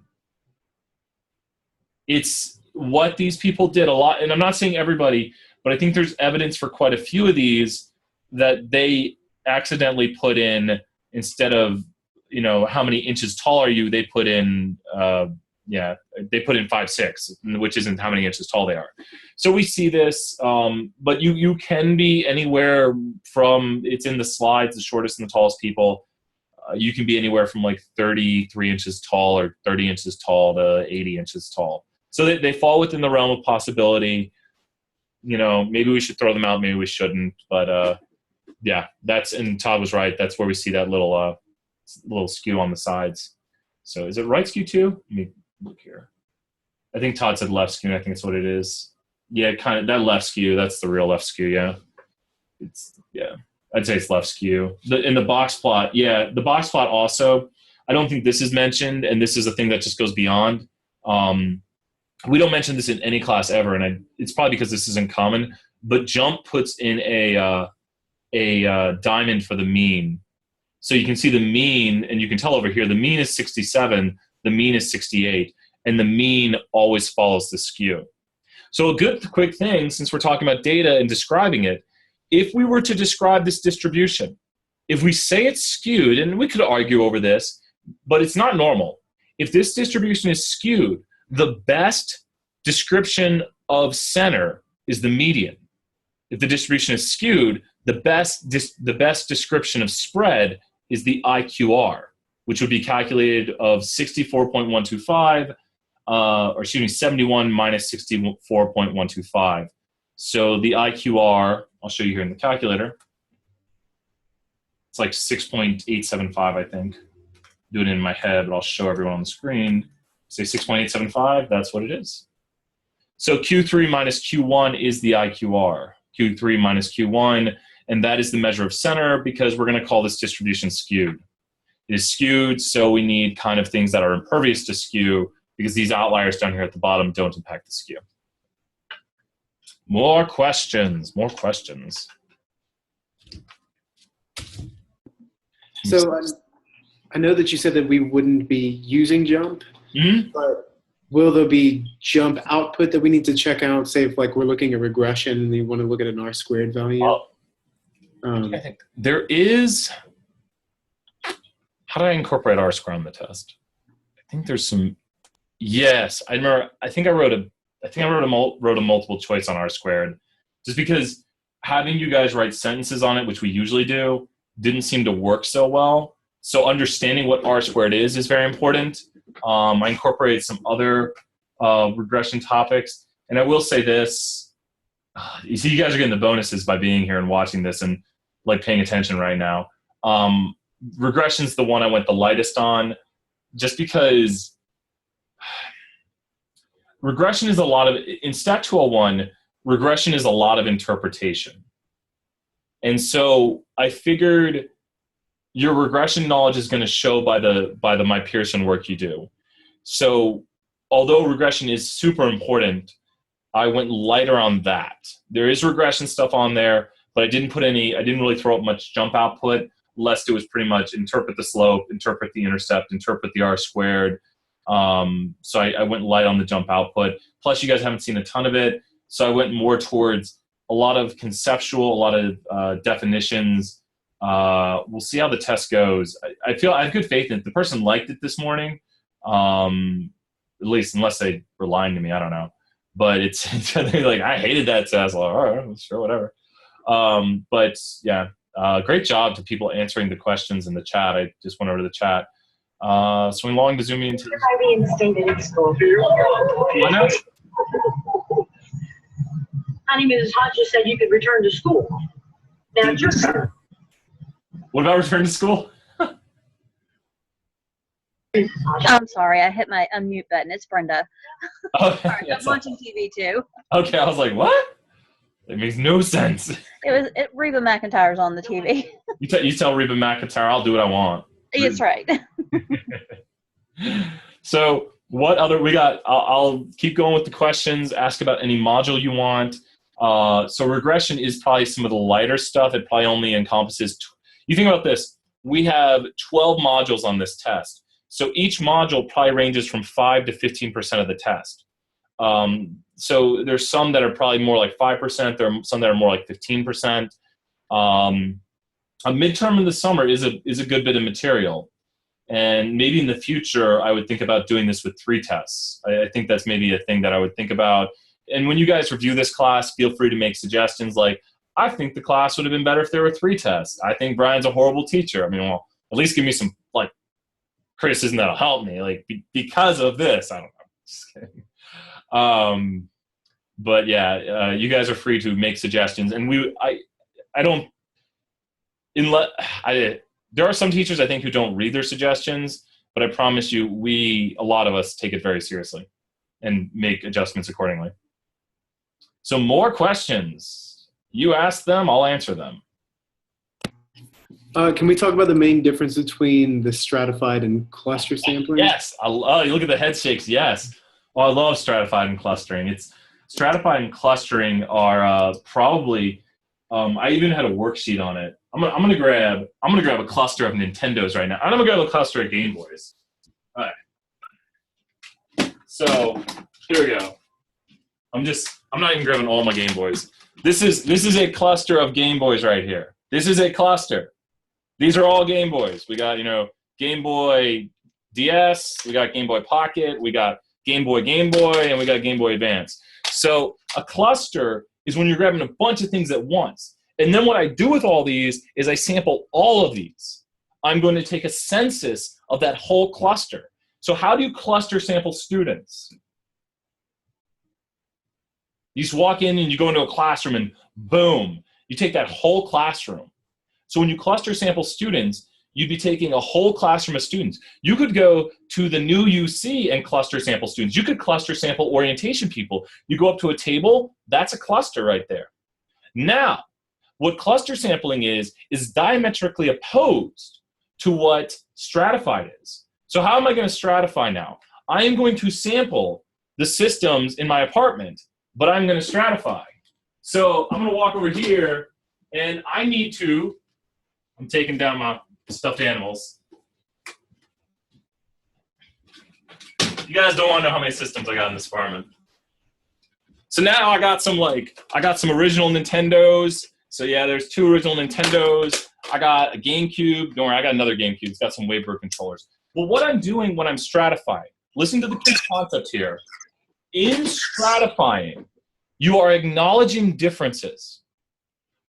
S1: It's what these people did a lot, and I'm not saying everybody, but I think there's evidence for quite a few of these that they accidentally put in, instead of, how many inches tall are you, they put in, they put in 5'6", which isn't how many inches tall they are. So we see this, but you can be anywhere from, it's in the slides, the shortest and the tallest people. You can be anywhere from like 33 inches tall or 30 inches tall to 80 inches tall. So they fall within the realm of possibility. Maybe we should throw them out, maybe we shouldn't. But and Todd was right. That's where we see that little skew on the sides. So is it right skew too? Let me look here. I think Todd said left skew. I think that's what it is. Yeah, kind of that left skew. That's the real left skew. Yeah, I'd say it's left skew. In the box plot, the box plot also. I don't think this is mentioned, and this is a thing that just goes beyond. We don't mention this in any class ever, and it's probably because this isn't common. But JUMP puts in a diamond for the mean. So you can see the mean, and you can tell over here, the mean is 67, the mean is 68, and the mean always follows the skew. So a good quick thing, since we're talking about data and describing it, if we were to describe this distribution, if we say it's skewed, and we could argue over this, but it's not normal. If this distribution is skewed, the best description of center is the median. If the distribution is skewed, the best description of spread is the IQR, which would be calculated of 64.125, 71 minus 64.125. So the IQR, I'll show you here in the calculator. It's like 6.875, I think. Do it in my head, but I'll show everyone on the screen. Say 6.875, that's what it is. So Q3 minus Q1 is the IQR. Q3 minus Q1, and that is the measure of center, because we're going to call this distribution skewed. It is skewed, so we need kind of things that are impervious to skew, because these outliers down here at the bottom don't impact the skew. More questions.
S4: So I know that you said that we wouldn't be using JUMP, but will there be JUMP output that we need to check out? Say if like we're looking at regression and you want to look at an R-squared value.
S1: I think there is. How do I incorporate R-squared on the test? I think there's some. Yes, I remember. I think I wrote a multiple choice on R-squared, just because having you guys write sentences on it, which we usually do, didn't seem to work so well. So understanding what R-squared is very important. I incorporated some other regression topics, and I will say this. You see, you guys are getting the bonuses by being here and watching this and like paying attention right now. Regression's the one I went the lightest on, just because regression is a lot of, in Stat 201, regression is a lot of interpretation. And so I figured your regression knowledge is going to show by the MyPearson work you do. So although regression is super important, I went lighter on that. There is regression stuff on there, but I didn't really throw up much JUMP output, lest it was pretty much interpret the slope, interpret the intercept, interpret the R-squared. So I went light on the JUMP output. Plus you guys haven't seen a ton of it. So I went more towards a lot of conceptual, a lot of definitions. We'll see how the test goes. I have good faith in it. The person liked it this morning, at least unless they were lying to me. I don't know. But it's like, I hated that test. Like, all right, sure, whatever. But yeah, great job to people answering the questions in the chat. I just went over to the chat. Swing long to zoom in into.
S6: I reinstated at school.
S1: Why not?
S6: Honey, Mrs. Hodges said you could return to school. Now it's your turn.
S1: What about return to school?
S7: I'm sorry, I hit my unmute button. It's Brenda.
S1: Okay,
S7: Sorry, I'm watching TV too.
S1: okay, I was like, what? It makes no sense.
S7: Reba McEntire's on the TV.
S1: You tell Reba McEntire, I'll do what I want.
S7: That's right.
S1: So What other we got? I'll keep going with the questions. Ask about any module you want. So regression is probably some of the lighter stuff. It probably only encompasses. You think about this. We have 12 modules on this test. So each module probably ranges from 5 to 15% of the test. So there's some that are probably more like 5%. There are some that are more like 15%. A midterm in the summer is a good bit of material. And maybe in the future, I would think about doing this with 3 tests. I think that's maybe a thing that I would think about. And when you guys review this class, feel free to make suggestions like, I think the class would have been better if there were 3 tests. I think Brian's a horrible teacher. I mean, well, at least give me some like criticism that'll help me, like because of this. I don't know. Just kidding. But yeah, you guys are free to make suggestions. And there are some teachers I think who don't read their suggestions, but I promise you, a lot of us take it very seriously and make adjustments accordingly. So more questions. You ask them, I'll answer them.
S4: Can we talk about the main difference between the stratified and cluster sampling?
S1: Yes. You look at the head shakes. Yes. Well, I love stratified and clustering. Stratified and clustering are probably. I even had a worksheet on it. I'm gonna grab a cluster of Nintendos right now. I'm gonna grab a cluster of Game Boys. All right. So here we go. I'm not even grabbing all my Game Boys. This is a cluster of Game Boys right here. This is a cluster. These are all Game Boys. We got, Game Boy DS, we got Game Boy Pocket, we got Game Boy, and we got Game Boy Advance. So a cluster is when you're grabbing a bunch of things at once. And then what I do with all these is I sample all of these. I'm going to take a census of that whole cluster. So how do you cluster sample students? You just walk in and you go into a classroom and boom, you take that whole classroom. So when you cluster sample students, you'd be taking a whole classroom of students. You could go to the new UC and cluster sample students. You could cluster sample orientation people. You go up to a table, that's a cluster right there. Now, what cluster sampling is diametrically opposed to what stratified is. So how am I going to stratify now? I am going to sample the systems in my apartment, but I'm going to stratify. So I'm going to walk over here, and I'm taking down my stuffed animals. You guys don't want to know how many systems I got in this apartment. So now I got some original Nintendos. So yeah, there's 2 original Nintendos. I got a GameCube. Don't worry, I got another GameCube. It's got some Wavebird controllers. Well, what I'm doing when I'm stratifying, listen to the key concept here. In stratifying, you are acknowledging differences.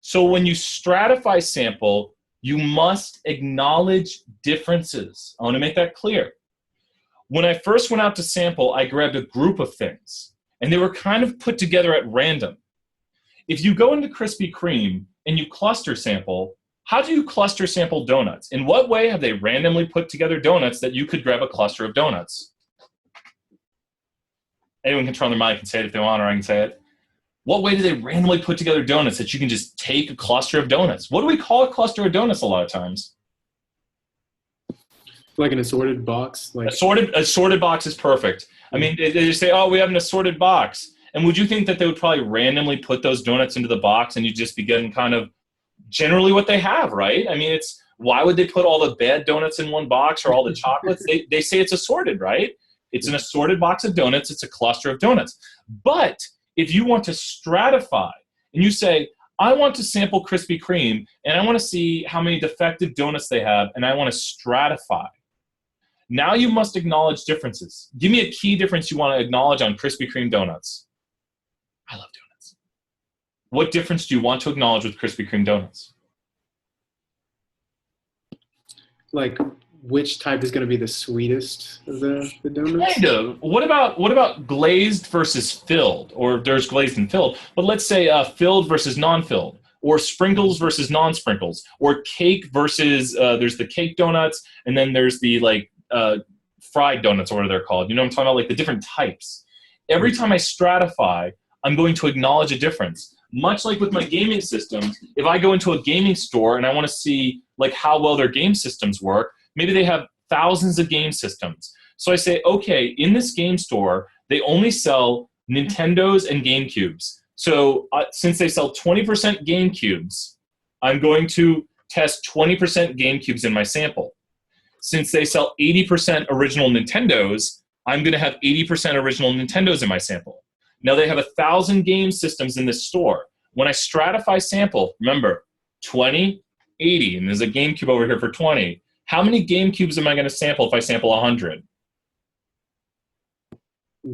S1: So when you stratify sample, you must acknowledge differences. I want to make that clear. When I first went out to sample, I grabbed a group of things, and they were kind of put together at random. If you go into Krispy Kreme and you cluster sample, how do you cluster sample donuts? In what way have they randomly put together donuts that you could grab a cluster of donuts? Anyone can turn their mic and say it if they want, or I can say it. What way do they randomly put together donuts that you can just take a cluster of donuts? What do we call a cluster of donuts a lot of times?
S4: Like an assorted box?
S1: Assorted box is perfect. I mean, they just say, oh, we have an assorted box. And would you think that they would probably randomly put those donuts into the box and you'd just be getting kind of generally what they have, right? I mean, why would they put all the bad donuts in one box or all the chocolates? They say it's assorted, right? It's an assorted box of donuts. It's a cluster of donuts. But if you want to stratify and you say, I want to sample Krispy Kreme and I want to see how many defective donuts they have and I want to stratify. Now you must acknowledge differences. Give me a key difference you want to acknowledge on Krispy Kreme donuts. I love donuts. What difference do you want to acknowledge with Krispy Kreme donuts?
S4: Like, which type is going to be the sweetest of the donuts?
S1: Kind of. What about glazed versus filled? Or there's glazed and filled, but let's say filled versus non-filled, or sprinkles versus non-sprinkles, or cake versus there's the cake donuts, and then there's the fried donuts, or whatever they're called. You know what I'm talking about? Like the different types. Every time I stratify, I'm going to acknowledge a difference. Much like with my gaming systems, if I go into a gaming store and I want to see like how well their game systems work, maybe they have thousands of game systems. So I say, okay, in this game store, they only sell Nintendos and GameCubes. So since they sell 20% GameCubes, I'm going to test 20% GameCubes in my sample. Since they sell 80% original Nintendos, I'm going to have 80% original Nintendos in my sample. Now they have 1,000 game systems in this store. When I stratify sample, remember, 20, 80, and there's a GameCube over here for 20. How many GameCubes am I going to sample if I sample 100?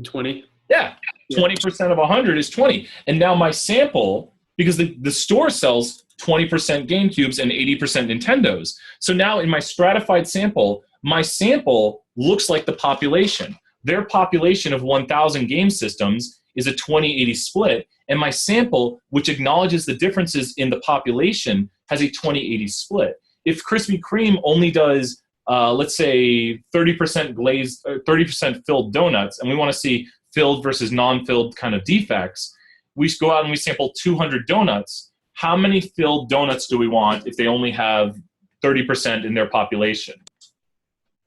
S4: 20.
S1: Yeah, 20% of 100 is 20. And now my sample, because the store sells 20% GameCubes and 80% Nintendos. So now in my stratified sample, my sample looks like the population. Their population of 1,000 game systems is a 20-80 split, and my sample, which acknowledges the differences in the population, has a 20-80 split. If Krispy Kreme only does, let's say, 30% glazed, 30% filled donuts, and we want to see filled versus non-filled kind of defects, we go out and we sample 200 donuts. How many filled donuts do we want if they only have 30% in their population?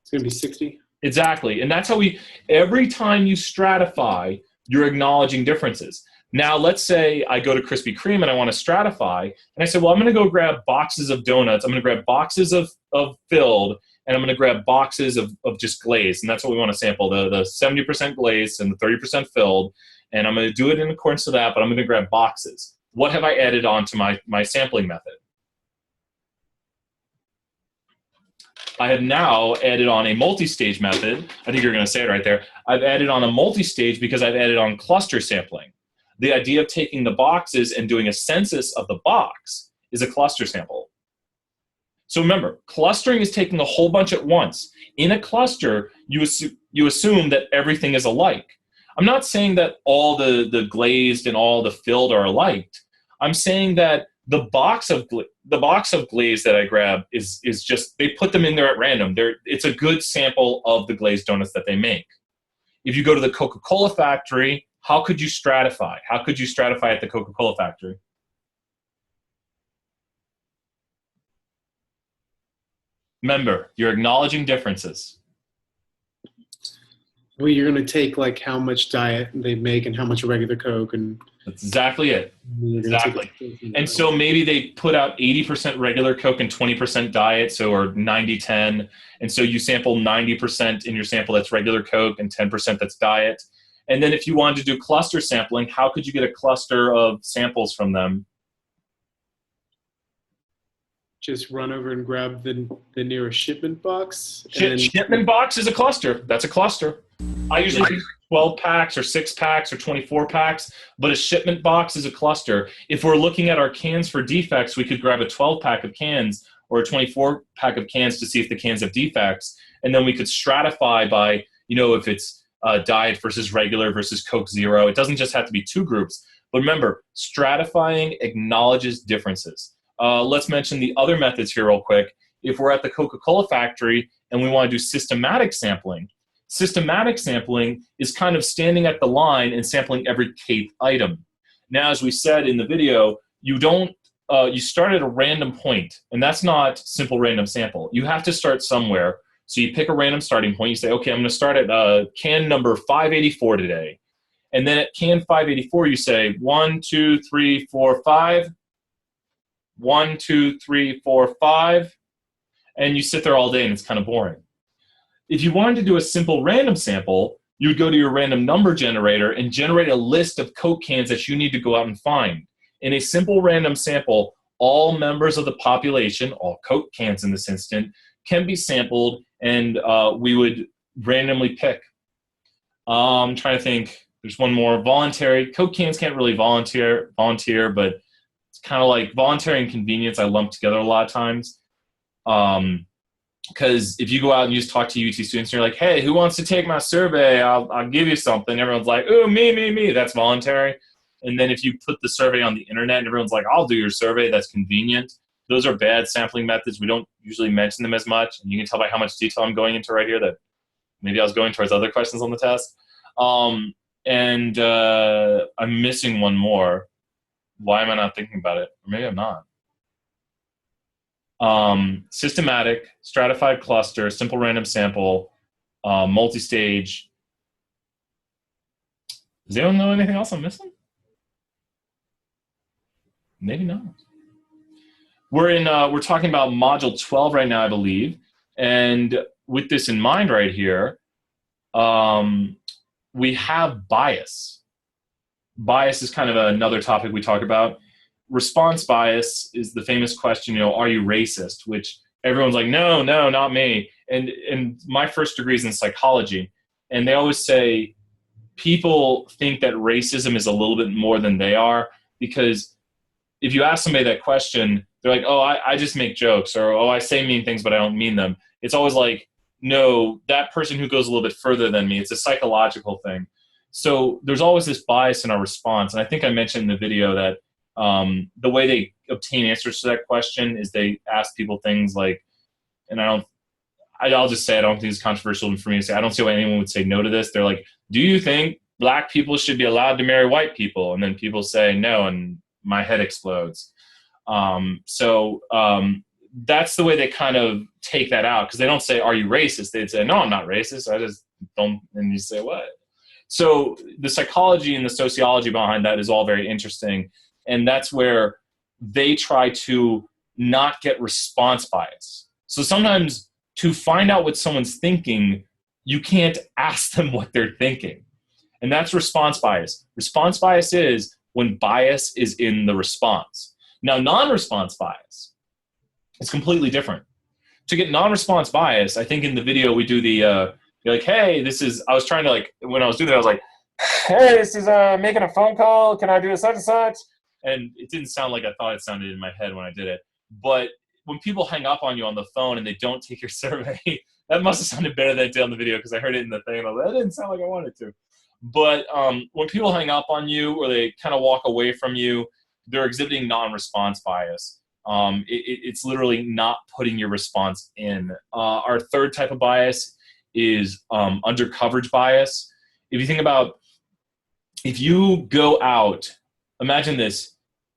S4: It's going to be 60.
S1: Exactly. And that's how every time you stratify, you're acknowledging differences. Now, let's say I go to Krispy Kreme and I want to stratify, and I say, well, I'm going to go grab boxes of donuts. I'm going to grab boxes of filled, and I'm going to grab boxes of just glazed. And that's what we want to sample, the 70% glazed and the 30% filled. And I'm going to do it in accordance to that, but I'm going to grab boxes. What have I added on to my sampling method? I have now added on a multi-stage method. I think you're going to say it right there. I've added on a multi-stage because I've added on cluster sampling. The idea of taking the boxes and doing a census of the box is a cluster sample. So remember, clustering is taking a whole bunch at once. In a cluster, you assume that everything is alike. I'm not saying that all the glazed and all the filled are alike. I'm saying that the box of glaze that I grab is just, they put them in there at random. It's a good sample of the glazed donuts that they make. If you go to the Coca-Cola factory, how could you stratify? How could you stratify at the Coca-Cola factory? Remember, you're acknowledging differences.
S4: Well, you're going to take like how much diet they make and how much regular Coke, and
S1: That's exactly it.
S4: you're gonna
S1: Exactly.
S4: take
S1: And so maybe they put out 80% regular Coke and 20% diet, so or 90-10. And so you sample 90% in your sample that's regular Coke and 10% that's diet. And then if you wanted to do cluster sampling, how could you get a cluster of samples from them?
S4: just run over and grab the nearest shipment box. And then,
S1: Shipment box is a cluster. That's a cluster. I usually do 12 packs or 6 packs or 24 packs, but a shipment box is a cluster. If we're looking at our cans for defects, we could grab a 12 pack of cans or a 24 pack of cans to see if the cans have defects. And then we could stratify by, if it's diet versus regular versus Coke Zero. It doesn't just have to be 2 groups. But remember, stratifying acknowledges differences. Let's mention the other methods here real quick. If we're at the Coca-Cola factory and we want to do systematic sampling is kind of standing at the line and sampling every kth item. Now, as we said in the video, you start at a random point, and that's not simple random sample. You have to start somewhere. So you pick a random starting point. You say, okay, I'm going to start at can number 584 today. And then at can 584, you say 1, 2, 3, 4, 5. 1, 2, 3, 4, 5. And you sit there all day, and it's kind of boring. If you wanted to do a simple random sample, you would go to your random number generator and generate a list of Coke cans that you need to go out and find. In a simple random sample, all members of the population, all Coke cans in this instant, can be sampled, and we would randomly pick. I'm trying to think. There's one more. Voluntary. Coke cans can't really volunteer, but it's kind of like voluntary and convenience I lump together a lot of times. Because if you go out and you just talk to UT students and you're like, hey, who wants to take my survey? I'll give you something. Everyone's like, ooh, me. That's voluntary. And then if you put the survey on the internet and everyone's like, I'll do your survey, that's convenient. Those are bad sampling methods. We don't usually mention them as much. And you can tell by how much detail I'm going into right here that maybe I was going towards other questions on the test. And I'm missing one more. Why am I not thinking about it? Or maybe I'm not. Systematic, stratified cluster, simple random sample, multi-stage. Does anyone know anything else I'm missing? Maybe not. We're talking about module 12 right now, I believe. And with this in mind right here, we have bias. Bias is kind of another topic we talk about. Response bias is the famous question, are you racist? Which everyone's like, no, not me. And my first degree is in psychology. And they always say people think that racism is a little bit more than they are, because if you ask somebody that question, they're like, oh, I just make jokes, or, oh, I say mean things, but I don't mean them. It's always like, no, that person who goes a little bit further than me, it's a psychological thing. So there's always this bias in our response. And I think I mentioned in the video that the way they obtain answers to that question is they ask people things like, and I'll just say, I don't think it's controversial for me to say, I don't see why anyone would say no to this. They're like, do you think black people should be allowed to marry white people? And then people say no, and my head explodes. That's the way they kind of take that out, because they don't say, are you racist? They'd say, no, I'm not racist. I just don't. And you say, what? So the psychology and the sociology behind that is all very interesting. And that's where they try to not get response bias. So sometimes to find out what someone's thinking, you can't ask them what they're thinking. And that's response bias. Response bias is when bias is in the response. Now, non-response bias is completely different. To get non-response bias, I think in the video we do the, you're like, hey, I was trying to when I was doing that, I was like, hey, this is making a phone call. Can I do a such and such? And it didn't sound like I thought it sounded in my head when I did it. But when people hang up on you on the phone and they don't take your survey, that must have sounded better than it did on the video, because I heard it in the thing and I was like, that didn't sound like I wanted to. But when people hang up on you or they kind of walk away from you, they're exhibiting non-response bias. It's literally not putting your response in. Our third type of bias is undercoverage bias. If you think about, if you go out, imagine this.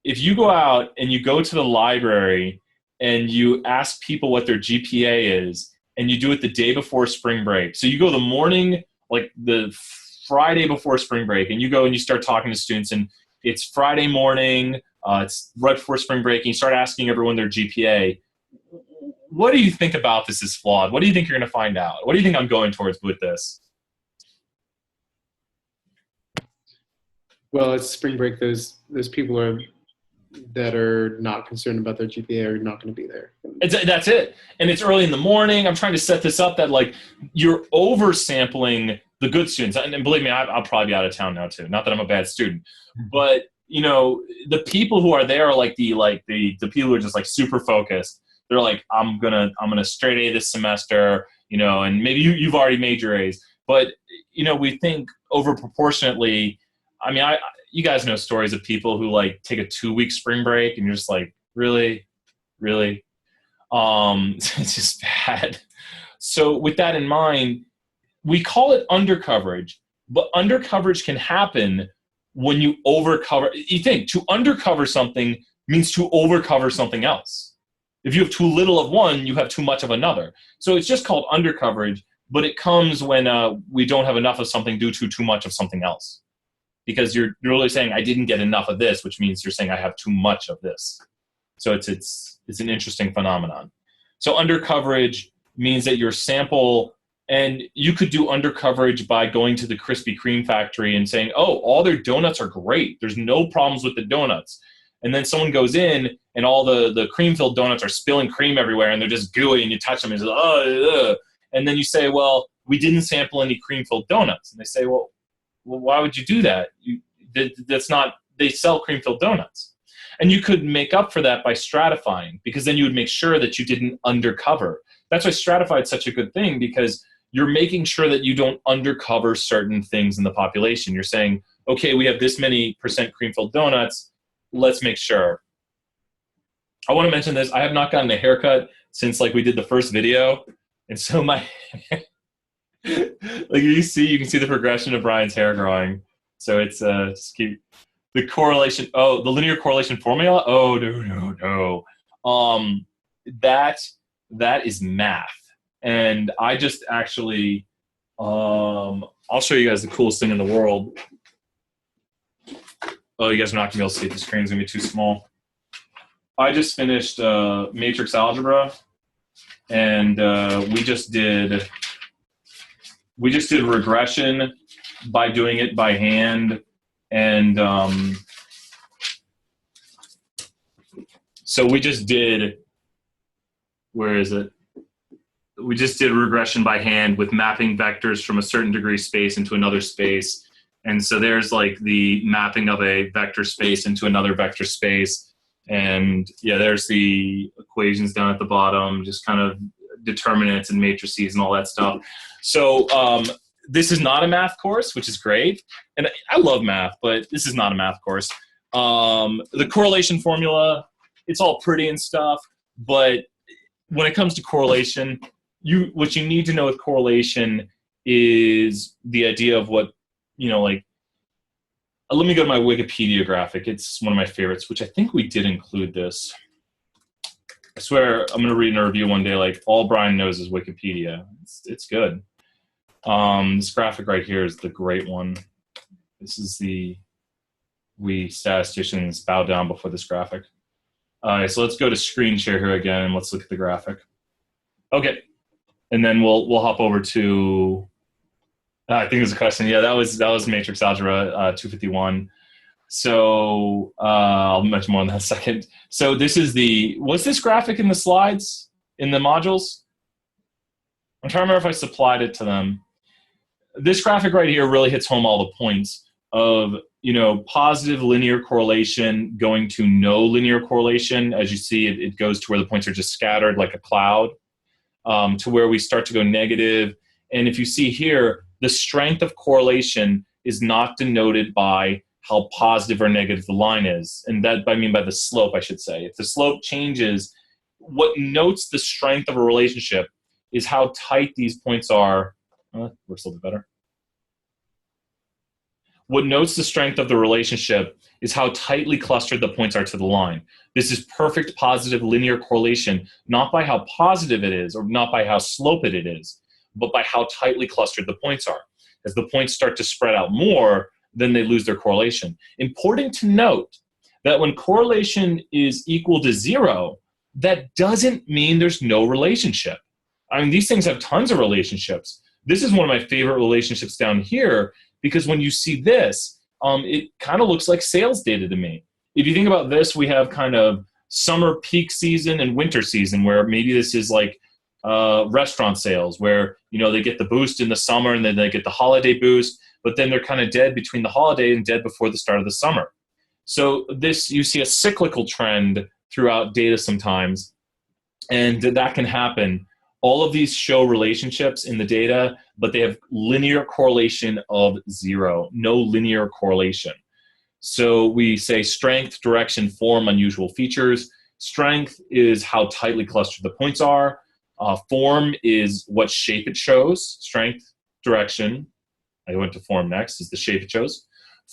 S1: If you go out and you go to the library and you ask people what their GPA is, and you do it the day before spring break. So you go the morning, like the Friday before spring break, and you go and you start talking to students, and it's Friday morning, it's right before spring break, and you start asking everyone their GPA. What do you think about this is flawed? What do you think you're going to find out? What do you think I'm going towards with this?
S4: Well, it's spring break. Those people that are not concerned about their GPA are not going to be there.
S1: That's it. And it's early in the morning. I'm trying to set this up that you're oversampling the good students. And believe me, I'll probably be out of town now too. Not that I'm a bad student, but the people who are there are the people who are just super focused. They're like, I'm gonna straight A this semester, and maybe you've already made your A's, but we think over proportionately. I mean, you guys know stories of people who take a 2-week spring break, and you're just like, really? It's just bad. So with that in mind, we call it undercoverage, but undercoverage can happen when you overcover. You think to undercover something means to overcover something else. If you have too little of one, you have too much of another. So it's just called undercoverage, but it comes when we don't have enough of something due to too much of something else. Because you're really saying, I didn't get enough of this, which means you're saying I have too much of this. So it's an interesting phenomenon. So undercoverage means that your sample, and you could do undercoverage by going to the Krispy Kreme factory and saying, oh, all their donuts are great. There's no problems with the donuts. And then someone goes in and all the cream-filled donuts are spilling cream everywhere and they're just gooey, and you touch them and it's like, oh, ugh. And then you say, well, we didn't sample any cream-filled donuts. And they say, well, why would you do that? That's not, they sell cream-filled donuts. And you could make up for that by stratifying, because then you would make sure that you didn't undercover. That's why stratified is such a good thing, because you're making sure that you don't undercover certain things in the population. You're saying, okay, we have this many % cream-filled donuts. Let's make sure. I want to mention this. I have not gotten a haircut since we did the first video. And so my you can see the progression of Brian's hair growing. So it's just keep the correlation. Oh, the linear correlation formula. Oh, no. That is math. And I just actually I'll show you guys the coolest thing in the world. Oh, you guys are not gonna be able to see it. The screen's gonna be too small. I just finished matrix algebra, and we just did regression by doing it by hand, and so we just did. Where is it? We just did regression by hand with mapping vectors from a certain degree space into another space. And so there's like the mapping of a vector space into another vector space. And yeah, there's the equations down at the bottom, just kind of determinants and matrices and all that stuff. So this is not a math course, which is great. And I love math, but this is not a math course. The correlation formula, it's all pretty and stuff, but when it comes to correlation, what you need to know with correlation is the idea of what, like, let me go to my Wikipedia graphic. It's one of my favorites, which I think we did include this. I swear I'm going to read in a review one day, like, all Brian knows is Wikipedia. It's good. This graphic right here is the great one. This is we statisticians bow down before this graphic. All right, so let's go to screen share here again, and let's look at the graphic. Okay, and then we'll hop over to. I think there's a question. Yeah, that was matrix algebra 251. So I'll mention more in that second. So this is was this graphic in the slides in the modules? I'm trying to remember if I supplied it to them. This graphic right here really hits home all the points of positive linear correlation going to no linear correlation. As you see, it goes to where the points are just scattered like a cloud, to where we start to go negative. And if you see here, the strength of correlation is not denoted by how positive or negative the line is. And that I mean by the slope, I should say. If the slope changes, what notes the strength of a relationship is how tight these points are. Works a little bit better. What notes the strength of the relationship is how tightly clustered the points are to the line. This is perfect positive linear correlation, not by how positive it is or not by how sloped it is, but by how tightly clustered the points are. As the points start to spread out more, then they lose their correlation. Important to note that when correlation is equal to 0, that doesn't mean there's no relationship. I mean, these things have tons of relationships. This is one of my favorite relationships down here, because when you see this, it kind of looks like sales data to me. If you think about this, we have kind of summer peak season and winter season, where maybe this is like restaurant sales, where they get the boost in the summer and then they get the holiday boost, but then they're kind of dead between the holiday and dead before the start of the summer. So this, you see a cyclical trend throughout data sometimes, and that can happen. All of these show relationships in the data, but they have linear correlation of 0, no linear correlation. So we say strength, direction, form, unusual features. Strength is how tightly clustered the points are. Form is what shape it shows. Strength, direction. I went to form next, is the shape it shows.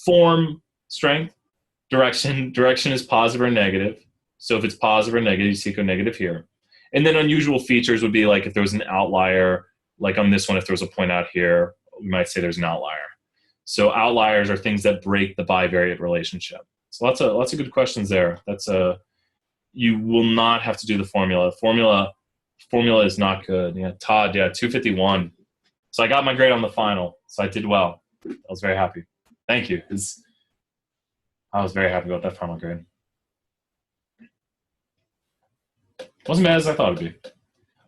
S1: Form, strength, direction. Direction is positive or negative. So if it's positive or negative, you see it go negative here. And then unusual features would be like if there was an outlier, like on this one, if there was a point out here, we might say there's an outlier. So outliers are things that break the bivariate relationship. So lots of good questions there. You will not have to do the formula. Formula is not good. Yeah, Todd, 251. So I got my grade on the final. So I did well. I was very happy. Thank you. I was very happy about that final grade. Wasn't bad as I thought it'd be.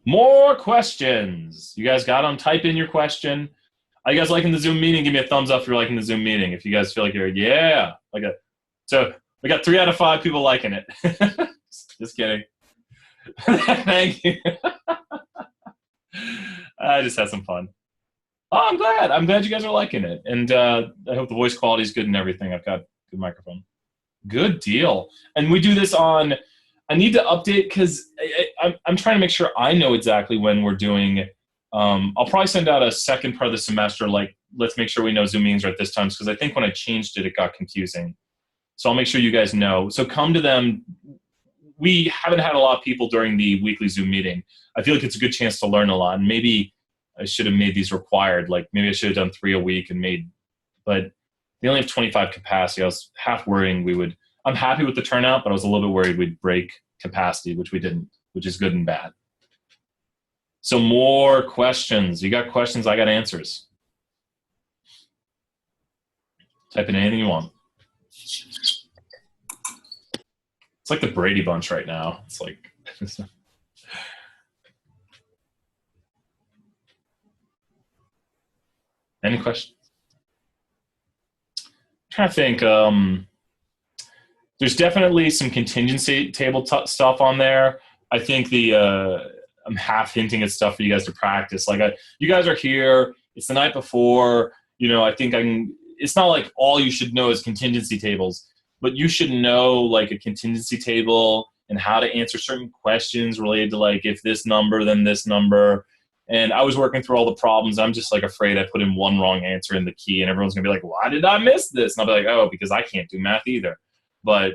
S1: More questions. You guys got them? Type in your question. Are you guys liking the Zoom meeting? Give me a thumbs up if you're liking the Zoom meeting. If you guys feel like you're, yeah. So we got 3 out of 5 people liking it. Just kidding. Thank you. I just had some fun. Oh, I'm glad. I'm glad you guys are liking it. And I hope the voice quality is good and everything. I've got a good microphone. Good deal. And we do this on... I need to update because I'm trying to make sure I know exactly when we're doing. I'll probably send out a second part of the semester, like, let's make sure we know Zoom meetings are at this time, because I think when I changed it, it got confusing. So I'll make sure you guys know. So come to them. We haven't had a lot of people during the weekly Zoom meeting. I feel like it's a good chance to learn a lot. And maybe I should have made these required. Like maybe I should have done 3 a week and made, but they only have 25 capacity. I was half worrying we would. I'm happy with the turnout, but I was a little bit worried we'd break capacity, which we didn't, which is good and bad. So more questions. You got questions, I got answers. Type in anything you want. It's like the Brady Bunch right now. It's like any questions? I'm trying to think. There's definitely some contingency table stuff on there. I think I'm half hinting at stuff for you guys to practice. Like you guys are here. It's the night before. I think it's not like all you should know is contingency tables, but you should know like a contingency table and how to answer certain questions related to like if this number, then this number. And I was working through all the problems. I'm just like afraid I put in one wrong answer in the key and everyone's gonna be like, why did I miss this? And I'll be like, oh, because I can't do math either. But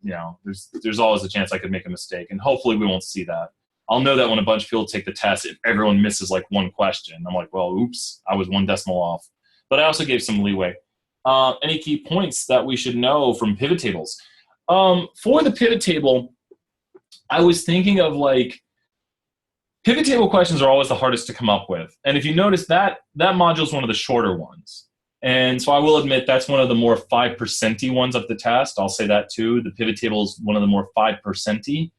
S1: there's always a chance I could make a mistake, and hopefully we won't see that. I'll know that when a bunch of people take the test, if everyone misses like one question, I'm like, well, oops, I was 1 decimal off. But I also gave some leeway. Any key points that we should know from pivot tables? For the pivot table, I was thinking of like, pivot table questions are always the hardest to come up with. And if you notice that module is one of the shorter ones. And so I will admit that's one of the more 5%-y ones of the test. I'll say that too. The pivot table is one of the more 5%-y.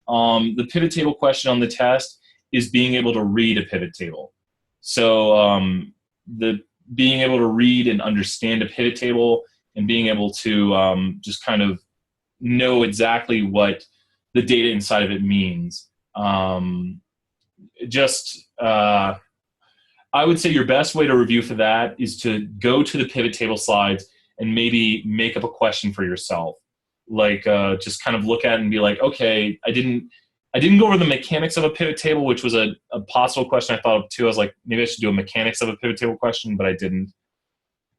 S1: The pivot table question on the test is being able to read a pivot table. So the being able to read and understand a pivot table and being able to just kind of know exactly what the data inside of it means. I would say your best way to review for that is to go to the pivot table slides and maybe make up a question for yourself. Like just kind of look at it and be like, okay, I didn't go over the mechanics of a pivot table, which was a possible question I thought of too. I was like, maybe I should do a mechanics of a pivot table question, but I didn't.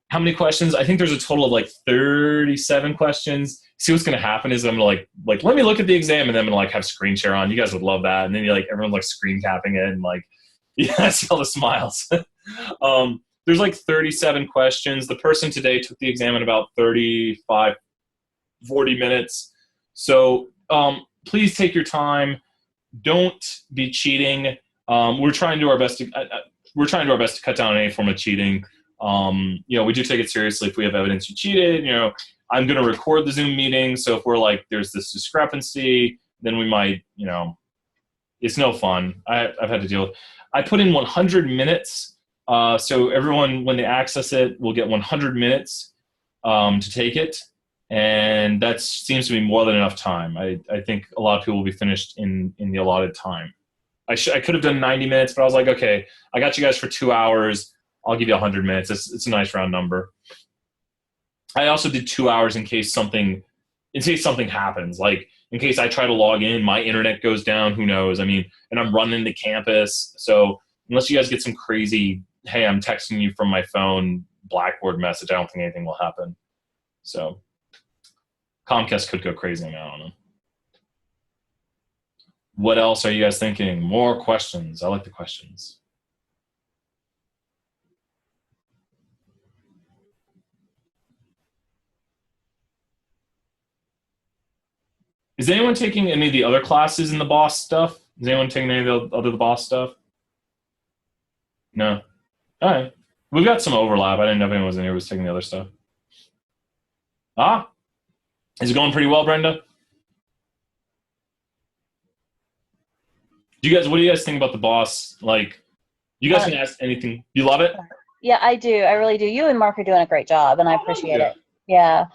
S1: How many questions? I think there's a total of like 37 questions. See, what's going to happen is I'm going to like, let me look at the exam, and then I'm going to like have screen share on. You guys would love that. And then everyone's like screen capping it and like, yeah, I see all the smiles. There's like 37 questions. The person today took the exam in about 35, 40 minutes. So please take your time. Don't be cheating. We're trying to do our best to cut down on any form of cheating. We do take it seriously if we have evidence you cheated. I'm going to record the Zoom meeting. So if we're like, there's this discrepancy, then we might, it's no fun. I've had to deal with. I put in 100 minutes. So everyone, when they access it, will get 100 minutes to take it. And that seems to be more than enough time. I think a lot of people will be finished in the allotted time. I could have done 90 minutes, but I was like, okay, I got you guys for 2 hours. I'll give you 100 minutes. It's a nice round number. I also did 2 hours in case something happens. Like in case I try to log in, my internet goes down, who knows? I mean, and I'm running to campus. So unless you guys get some crazy, hey, I'm texting you from my phone, Blackboard message, I don't think anything will happen. So Comcast could go crazy on that, I don't know. What else are you guys thinking? More questions. I like the questions. Is anyone taking any of the other classes in the BOSS stuff? Is anyone taking any of the BOSS stuff? No. All right. We've got some overlap. I didn't know if anyone was in here was taking the other stuff. Is it going pretty well, Brenda? What do you guys think about the BOSS? Like, you guys can ask anything. You love it?
S7: Yeah, I do. I really do. You and Mark are doing a great job, and I appreciate it. Yeah.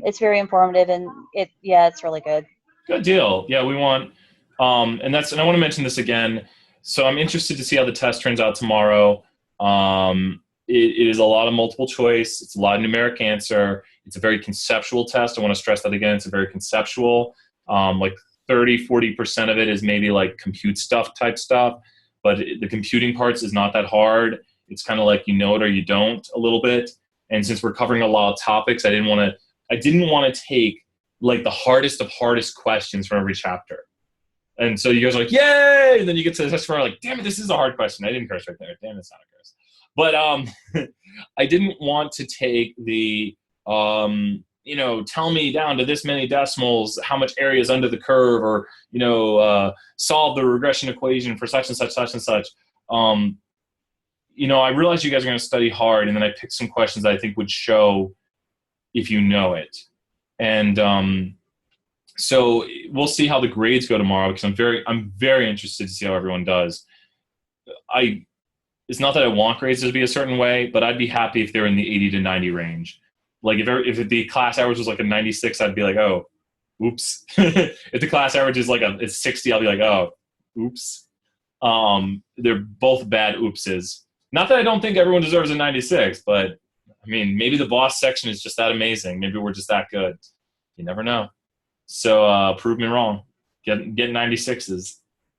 S7: It's very informative, and it's really good.
S1: Good deal. Yeah, we want, and I want to mention this again. So I'm interested to see how the test turns out tomorrow. It is a lot of multiple choice. It's a lot of numeric answer. It's a very conceptual test. I want to stress that again. It's a very conceptual, like 30-40% of it is maybe like compute stuff type stuff, but the computing parts is not that hard. It's kind of like you know it or you don't a little bit. And since we're covering a lot of topics, I didn't want to take like the hardest of hardest questions from every chapter. And so you guys are like, yay! And then you get to the test where like, damn it, this is a hard question. I didn't curse right there. Damn, it's not a curse. But I didn't want to take the, tell me down to this many decimals how much area is under the curve, or, solve the regression equation for such and such, such and such. I realized you guys are going to study hard, and then I picked some questions that I think would show if you know it. And so we'll see how the grades go tomorrow, because I'm very interested to see how everyone does. It's not that I want grades to be a certain way, but I'd be happy if they're in the 80 to 90 range. Like if the class average was like a 96, I'd be like, oh, oops. If the class average is like it's 60, I'll be like, oh, oops. They're both bad oopses. Not that I don't think everyone deserves a 96, but I mean, maybe the boss section is just that amazing. Maybe we're just that good. You never know. So prove me wrong. Get 96s.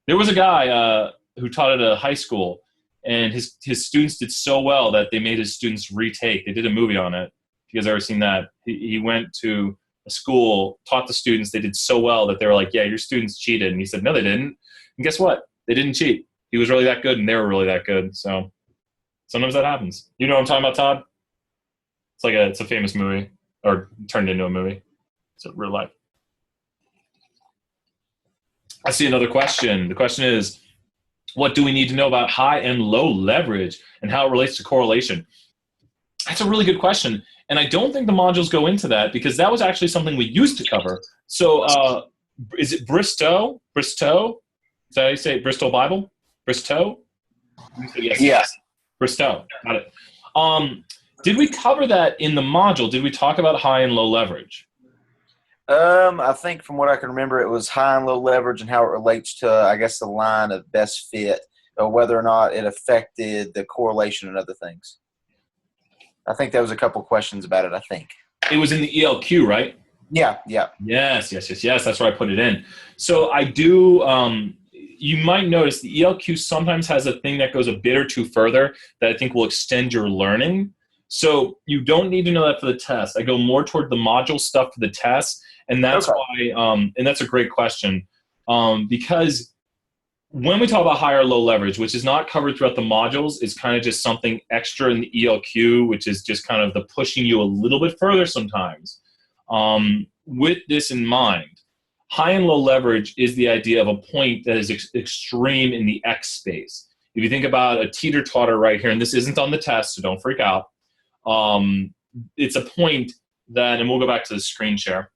S1: There was a guy who taught at a high school, and his students did so well that they made his students retake. They did a movie on it. If you guys ever seen that? He went to a school, taught the students. They did so well that they were like, yeah, your students cheated. And he said, no, they didn't. And guess what? They didn't cheat. He was really that good, and they were really that good. So sometimes that happens. You know what I'm talking about, Todd? It's a famous movie, or turned into a movie. It's real life. I see another question. The question is, what do we need to know about high and low leverage and how it relates to correlation? That's a really good question. And I don't think the modules go into that, because that was actually something we used to cover. So is it Bristow? Bristow? Is that how you say it? Bristol Bible? Bristow? Yes. Bristow. Got it. Did we cover that in the module? Did we talk about high and low leverage?
S8: I think from what I can remember, it was high and low leverage and how it relates to, I guess, the line of best fit, or whether or not it affected the correlation and other things. I think there was a couple questions about it, I think.
S1: It was in the ELQ, right?
S8: Yeah.
S1: Yes. That's where I put it in. So I do, you might notice the ELQ sometimes has a thing that goes a bit or two further that I think will extend your learning. So you don't need to know that for the test. I go more toward the module stuff for the test. And that's why, and that's a great question, because when we talk about high or low leverage, which is not covered throughout the modules, is kind of just something extra in the ELQ, which is just kind of the pushing you a little bit further sometimes. With this in mind, high and low leverage is the idea of a point that is extreme in the X space. If you think about a teeter-totter right here, and this isn't on the test, so don't freak out. It's a point that, and we'll go back to the screen share.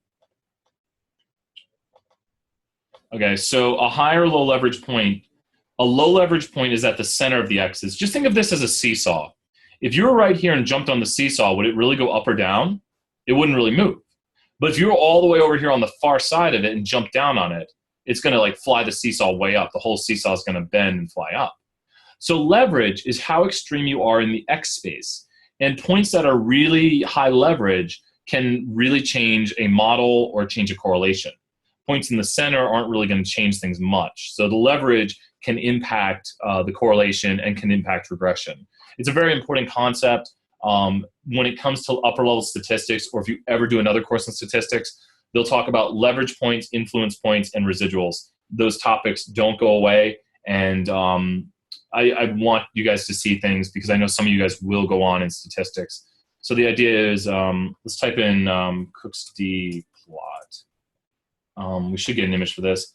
S1: Okay, so a high or low leverage point, a low leverage point is at the center of the X's. Just think of this as a seesaw. If you were right here and jumped on the seesaw, would it really go up or down? It wouldn't really move. But if you were all the way over here on the far side of it and jump down on it, it's going to like fly the seesaw way up. The whole seesaw is going to bend and fly up. So leverage is how extreme you are in the X space. And points that are really high leverage can really change a model or change a correlation. Points in the center aren't really going to change things much. So the leverage can impact the correlation and can impact regression. It's a very important concept. When it comes to upper level statistics, or if you ever do another course in statistics, they'll talk about leverage points, influence points, and residuals. Those topics don't go away. And I want you guys to see things, because I know some of you guys will go on in statistics. So the idea is, let's type in Cook's D plot. We should get an image for this.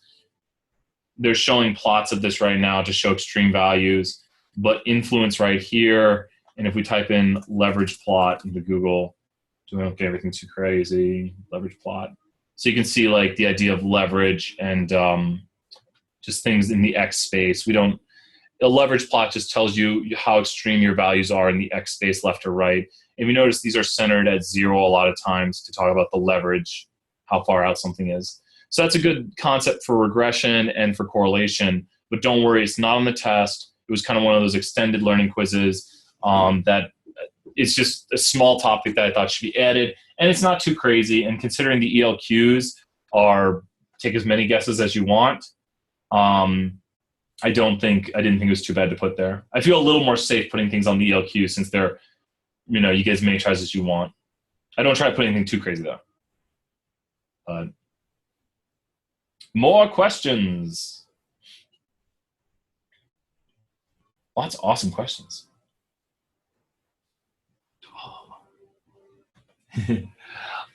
S1: They're showing plots of this right now to show extreme values, but influence right here. And if we type in leverage plot into Google, so we don't get everything too crazy, leverage plot. So you can see like the idea of leverage and just things in the X space. A leverage plot just tells you how extreme your values are in the X space, left or right. If you notice, these are centered at 0 a lot of times to talk about the leverage, how far out something is. So that's a good concept for regression and for correlation, but don't worry, it's not on the test. It was kind of one of those extended learning quizzes that it's just a small topic that I thought should be added, and it's not too crazy. And considering the ELQs are take as many guesses as you want, I didn't think it was too bad to put there. I feel a little more safe putting things on the ELQ since they're, you get as many tries as you want. I don't try to put anything too crazy though. More questions. Lots of awesome questions.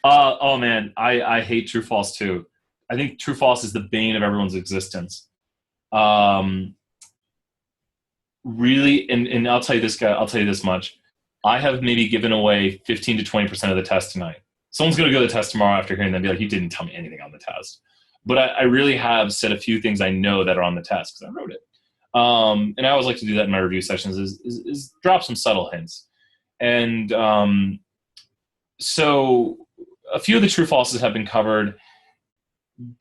S1: Oh man, I hate true false too. I think true false is the bane of everyone's existence. Really, and I'll tell you this much. I have maybe given away 15 to 20% of the test tonight. Someone's going to go to the test tomorrow after hearing them and be like, you didn't tell me anything on the test. But I really have said a few things I know that are on the test because I wrote it. And I always like to do that in my review sessions is drop some subtle hints. And so a few of the true falses have been covered.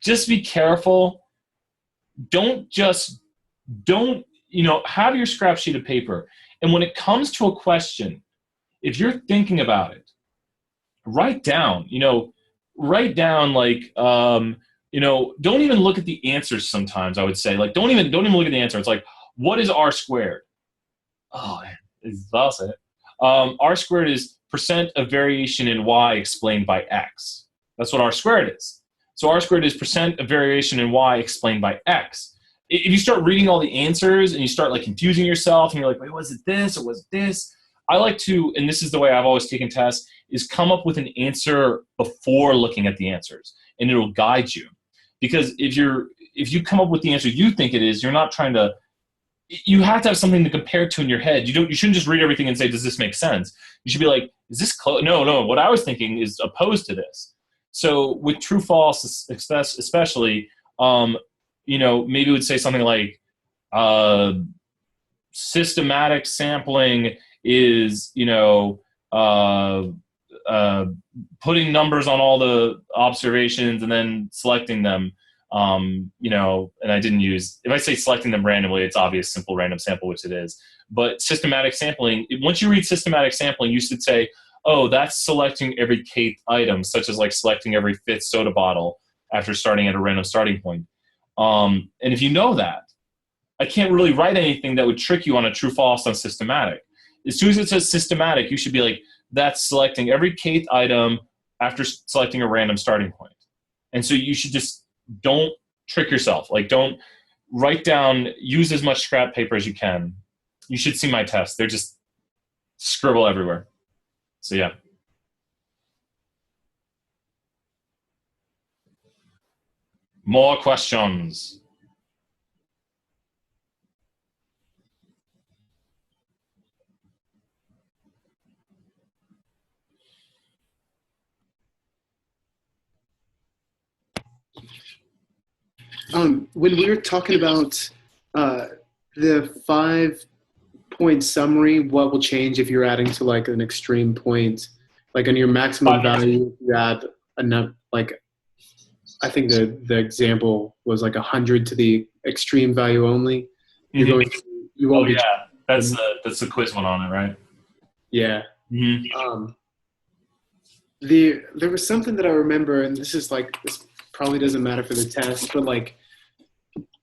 S1: Just be careful. Don't, have your scrap sheet of paper. And when it comes to a question, if you're thinking about it, write down like, don't even look at the answers sometimes, I would say. Like, don't even look at the answer. It's like, what is R squared? Oh, man, I'll say it. R squared is percent of variation in Y explained by X. That's what R squared is. So R squared is percent of variation in Y explained by X. If you start reading all the answers and you start like confusing yourself and you're like, wait, was it this or was it this? I like to, and this is the way I've always taken tests, is come up with an answer before looking at the answers, and it'll guide you. Because if you come up with the answer you think it is, you're not trying to, you have to have something to compare to in your head. You shouldn't just read everything and say, does this make sense? You should be like, is this close? No, what I was thinking is opposed to this. So with true false, especially, maybe it would say something like, systematic sampling is, putting numbers on all the observations and then selecting them, and I didn't use, if I say selecting them randomly, it's obvious simple random sample, which it is. But systematic sampling, once you read systematic sampling, you should say, oh, that's selecting every kth item, such as like selecting every 5th soda bottle after starting at a random starting point. And if you know that, I can't really write anything that would trick you on a true false on systematic. As soon as it says systematic, you should be like, that's selecting every kth item after selecting a random starting point. And so you should just don't trick yourself. Like, don't write down, use as much scrap paper as you can. You should see my tests. They're just scribble everywhere. So yeah. More questions.
S4: When we were talking about the 5-point summary, what will change if you're adding to like an extreme point, like on your maximum value, you add enough, like I think the example was like 100 to the extreme value only. You're going to, you won't be.
S1: That's the quiz one on it, right?
S4: Yeah.
S1: Mm-hmm.
S4: There was something that I remember, and this probably doesn't matter for the test, but like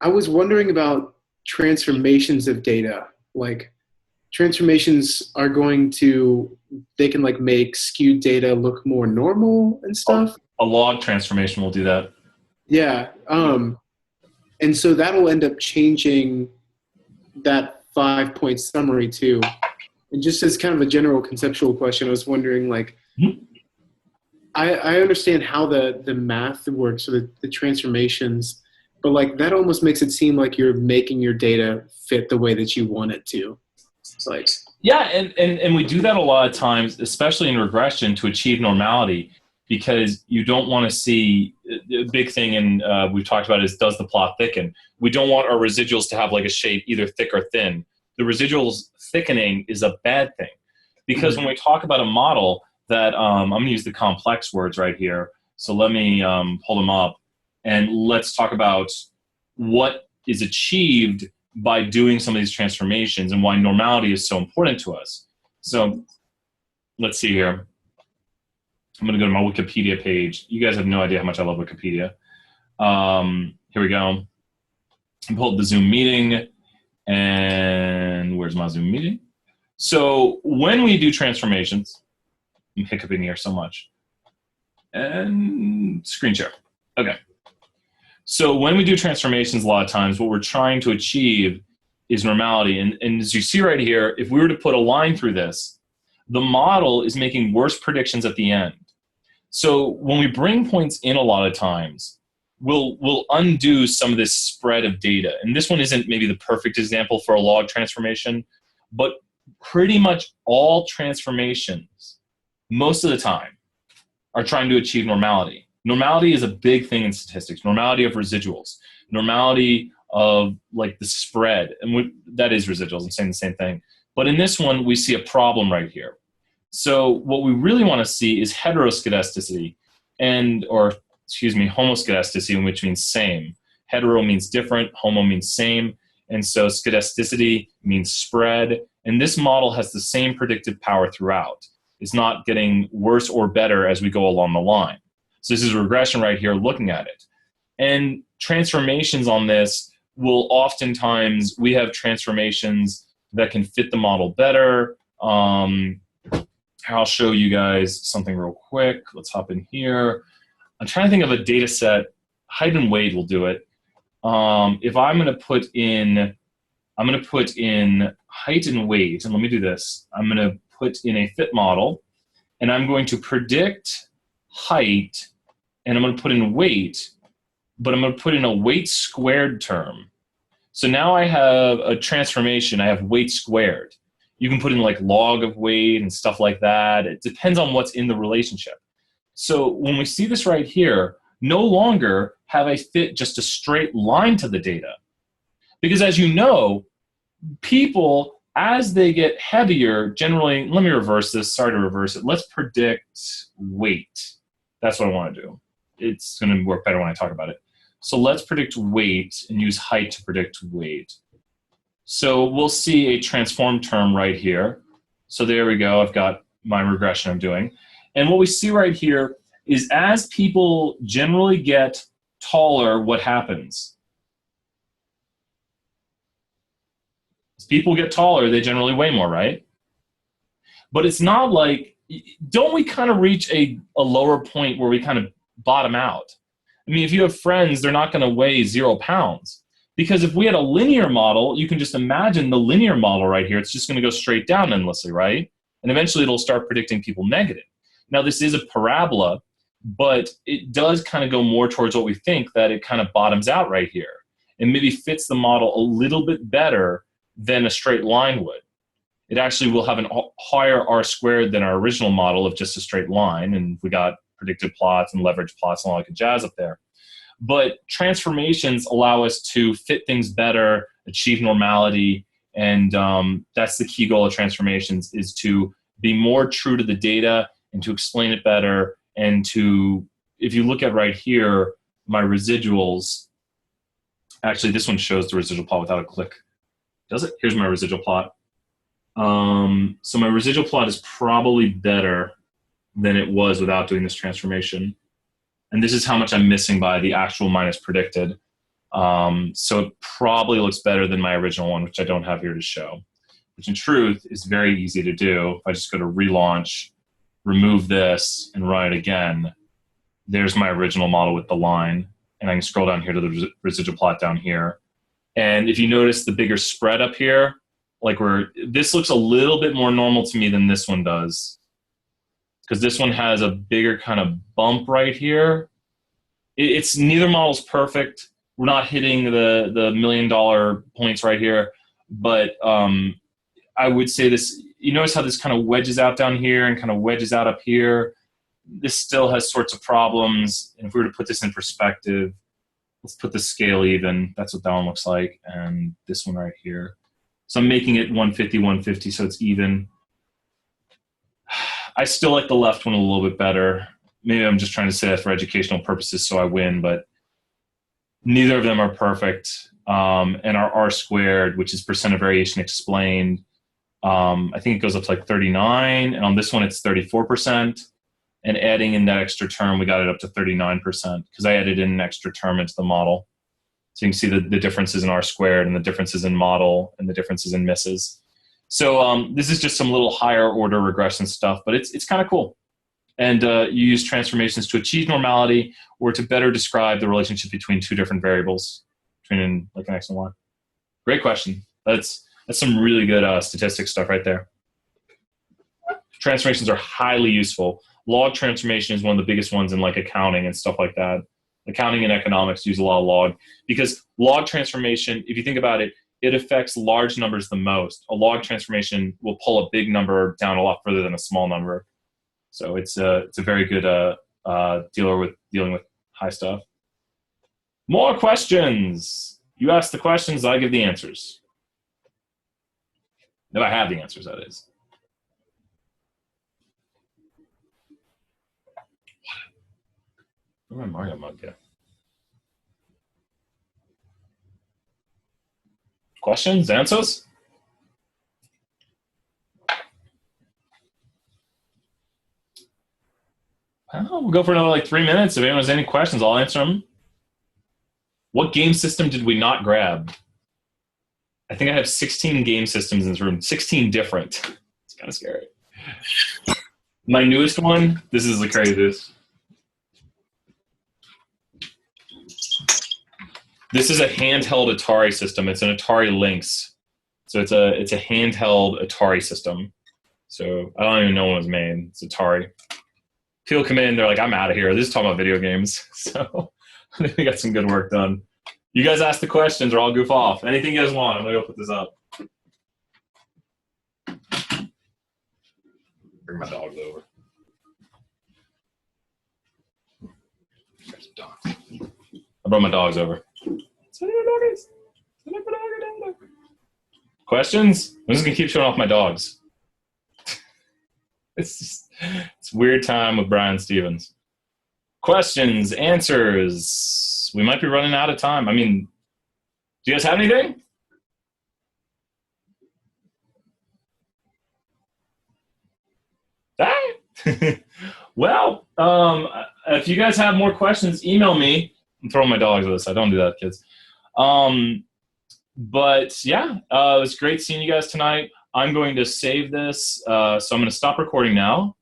S4: I was wondering about transformations of data. Like transformations are they can like make skewed data look more normal and stuff.
S1: A log transformation will do that.
S4: Yeah. And so that'll end up changing that 5-point summary too. And just as kind of a general conceptual question, I was wondering like, I understand how the math works, so the transformations, but like that almost makes it seem like you're making your data fit the way that you want it to. It's like,
S1: yeah, and we do that a lot of times, especially in regression, to achieve normality, because you don't want to see the big thing, and we've talked about is, does the plot thicken? We don't want our residuals to have like a shape either thick or thin. The residuals thickening is a bad thing, because when we talk about a model that, I'm going to use the complex words right here. So let me pull them up, and let's talk about what is achieved by doing some of these transformations and why normality is so important to us. So let's see here. I'm going to go to my Wikipedia page. You guys have no idea how much I love Wikipedia. Here we go. I pulled the Zoom meeting, and where's my Zoom meeting? So when we do transformations, I'm hiccuping here so much. And screen share. Okay. So when we do transformations, a lot of times what we're trying to achieve is normality. And as you see right here, if we were to put a line through this, the model is making worse predictions at the end. So when we bring points in a lot of times, we'll undo some of this spread of data. And this one isn't maybe the perfect example for a log transformation, but pretty much all transformations, most of the time, are trying to achieve normality. Normality is a big thing in statistics. Normality of residuals, normality of like the spread, and that is residuals. I'm saying the same thing. But in this one, we see a problem right here. So what we really want to see is heteroskedasticity, homoskedasticity, which means same. Hetero means different, homo means same, and so skedasticity means spread. And this model has the same predictive power throughout. It's not getting worse or better as we go along the line. So this is a regression right here looking at it. And transformations on this will oftentimes, we have transformations that can fit the model better. I'll show you guys something real quick. Let's hop in here. I'm trying to think of a data set. Height and weight will do it. If I'm going to put in height and weight, and let me do this. I'm going to put in a fit model, and I'm going to predict height, and I'm going to put in weight, but I'm going to put in a weight squared term. So now I have a transformation. I have weight squared. You can put in like log of weight and stuff like that. It depends on what's in the relationship. So when we see this right here, no longer have I fit just a straight line to the data. Because as you know, people, as they get heavier, generally, let me reverse this. Sorry to reverse it. Let's predict weight. That's what I want to do. It's going to work better when I talk about it. So let's predict weight and use height to predict weight. So we'll see a transformed term right here. So there we go. I've got my regression I'm doing. And what we see right here is as people generally get taller, what happens? As people get taller, they generally weigh more, right? But it's not like, don't we kind of reach a lower point where we kind of bottom out? I mean, if you have friends, they're not going to weigh 0 pounds. Because if we had a linear model, you can just imagine the linear model right here. It's just going to go straight down endlessly, right? And eventually it'll start predicting people negative. Now, this is a parabola, but it does kind of go more towards what we think, that it kind of bottoms out right here and maybe fits the model a little bit better than a straight line would. It actually will have a higher R squared than our original model of just a straight line, and we got predictive plots and leverage plots and all that good jazz up there. But transformations allow us to fit things better, achieve normality, and that's the key goal of transformations, is to be more true to the data and to explain it better. And to, if you look at right here, my residuals, actually this one shows the residual plot without a click. Does it? Here's my residual plot. So my residual plot is probably better than it was without doing this transformation. And this is how much I'm missing by the actual minus predicted. So it probably looks better than my original one, which I don't have here to show, which in truth is very easy to do. If I just go to relaunch, remove this, and run it again, there's my original model with the line. And I can scroll down here to the residual plot down here. And if you notice the bigger spread up here, like this looks a little bit more normal to me than this one does, because this one has a bigger kind of bump right here. It's neither model's perfect. We're not hitting the $1 million points right here, but I would say this, you notice how this kind of wedges out down here and kind of wedges out up here. This still has sorts of problems. And if we were to put this in perspective, let's put the scale even. That's what that one looks like. And this one right here. So I'm making it 150, 150, so it's even. I still like the left one a little bit better. Maybe I'm just trying to say that for educational purposes so I win, but neither of them are perfect. And our R squared, which is percent of variation explained, I think it goes up to like 39, and on this one it's 34%. And adding in that extra term, we got it up to 39% because I added in an extra term into the model. So you can see the differences in R squared and the differences in model and the differences in misses. So this is just some little higher order regression stuff, but it's kind of cool. And you use transformations to achieve normality or to better describe the relationship between two different variables, between like an X and Y. Great question. That's some really good statistics stuff right there. Transformations are highly useful. Log transformation is one of the biggest ones in like accounting and stuff like that. Accounting and economics use a lot of log because log transformation, if you think about it, it affects large numbers the most. A log transformation will pull a big number down a lot further than a small number. So it's a very good dealing with high stuff. More questions. You ask the questions, I give the answers. If I have the answers, that is. Where's my Mario mug go? Questions? Answers? Well, we'll go for another like 3 minutes. If anyone has any questions, I'll answer them. What game system did we not grab? I think I have 16 game systems in this room. 16 different. It's kind of scary. My newest one, this is the craziest. This is a handheld Atari system. It's an Atari Lynx. So it's a handheld Atari system. So I don't even know when it was made. It's Atari. People come in, they're like, I'm out of here. This is talking about video games. So I think we got some good work done. You guys ask the questions or I'll goof off. Anything you guys want, I'm going to go put this up. Bring my dogs over. There's some dogs. I brought my dogs over. Questions? I'm just going to keep showing off my dogs. It's a weird time with Brian Stevens. Questions, answers. We might be running out of time. I mean, do you guys have anything? Well, if you guys have more questions, email me. I'm throwing my dogs with us. I don't do that, kids. But yeah, it was great seeing you guys tonight. I'm going to save this, so I'm going to stop recording now.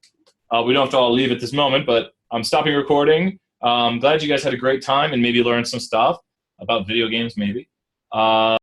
S1: We don't have to all leave at this moment, but I'm stopping recording. I'm glad you guys had a great time and maybe learned some stuff about video games, maybe.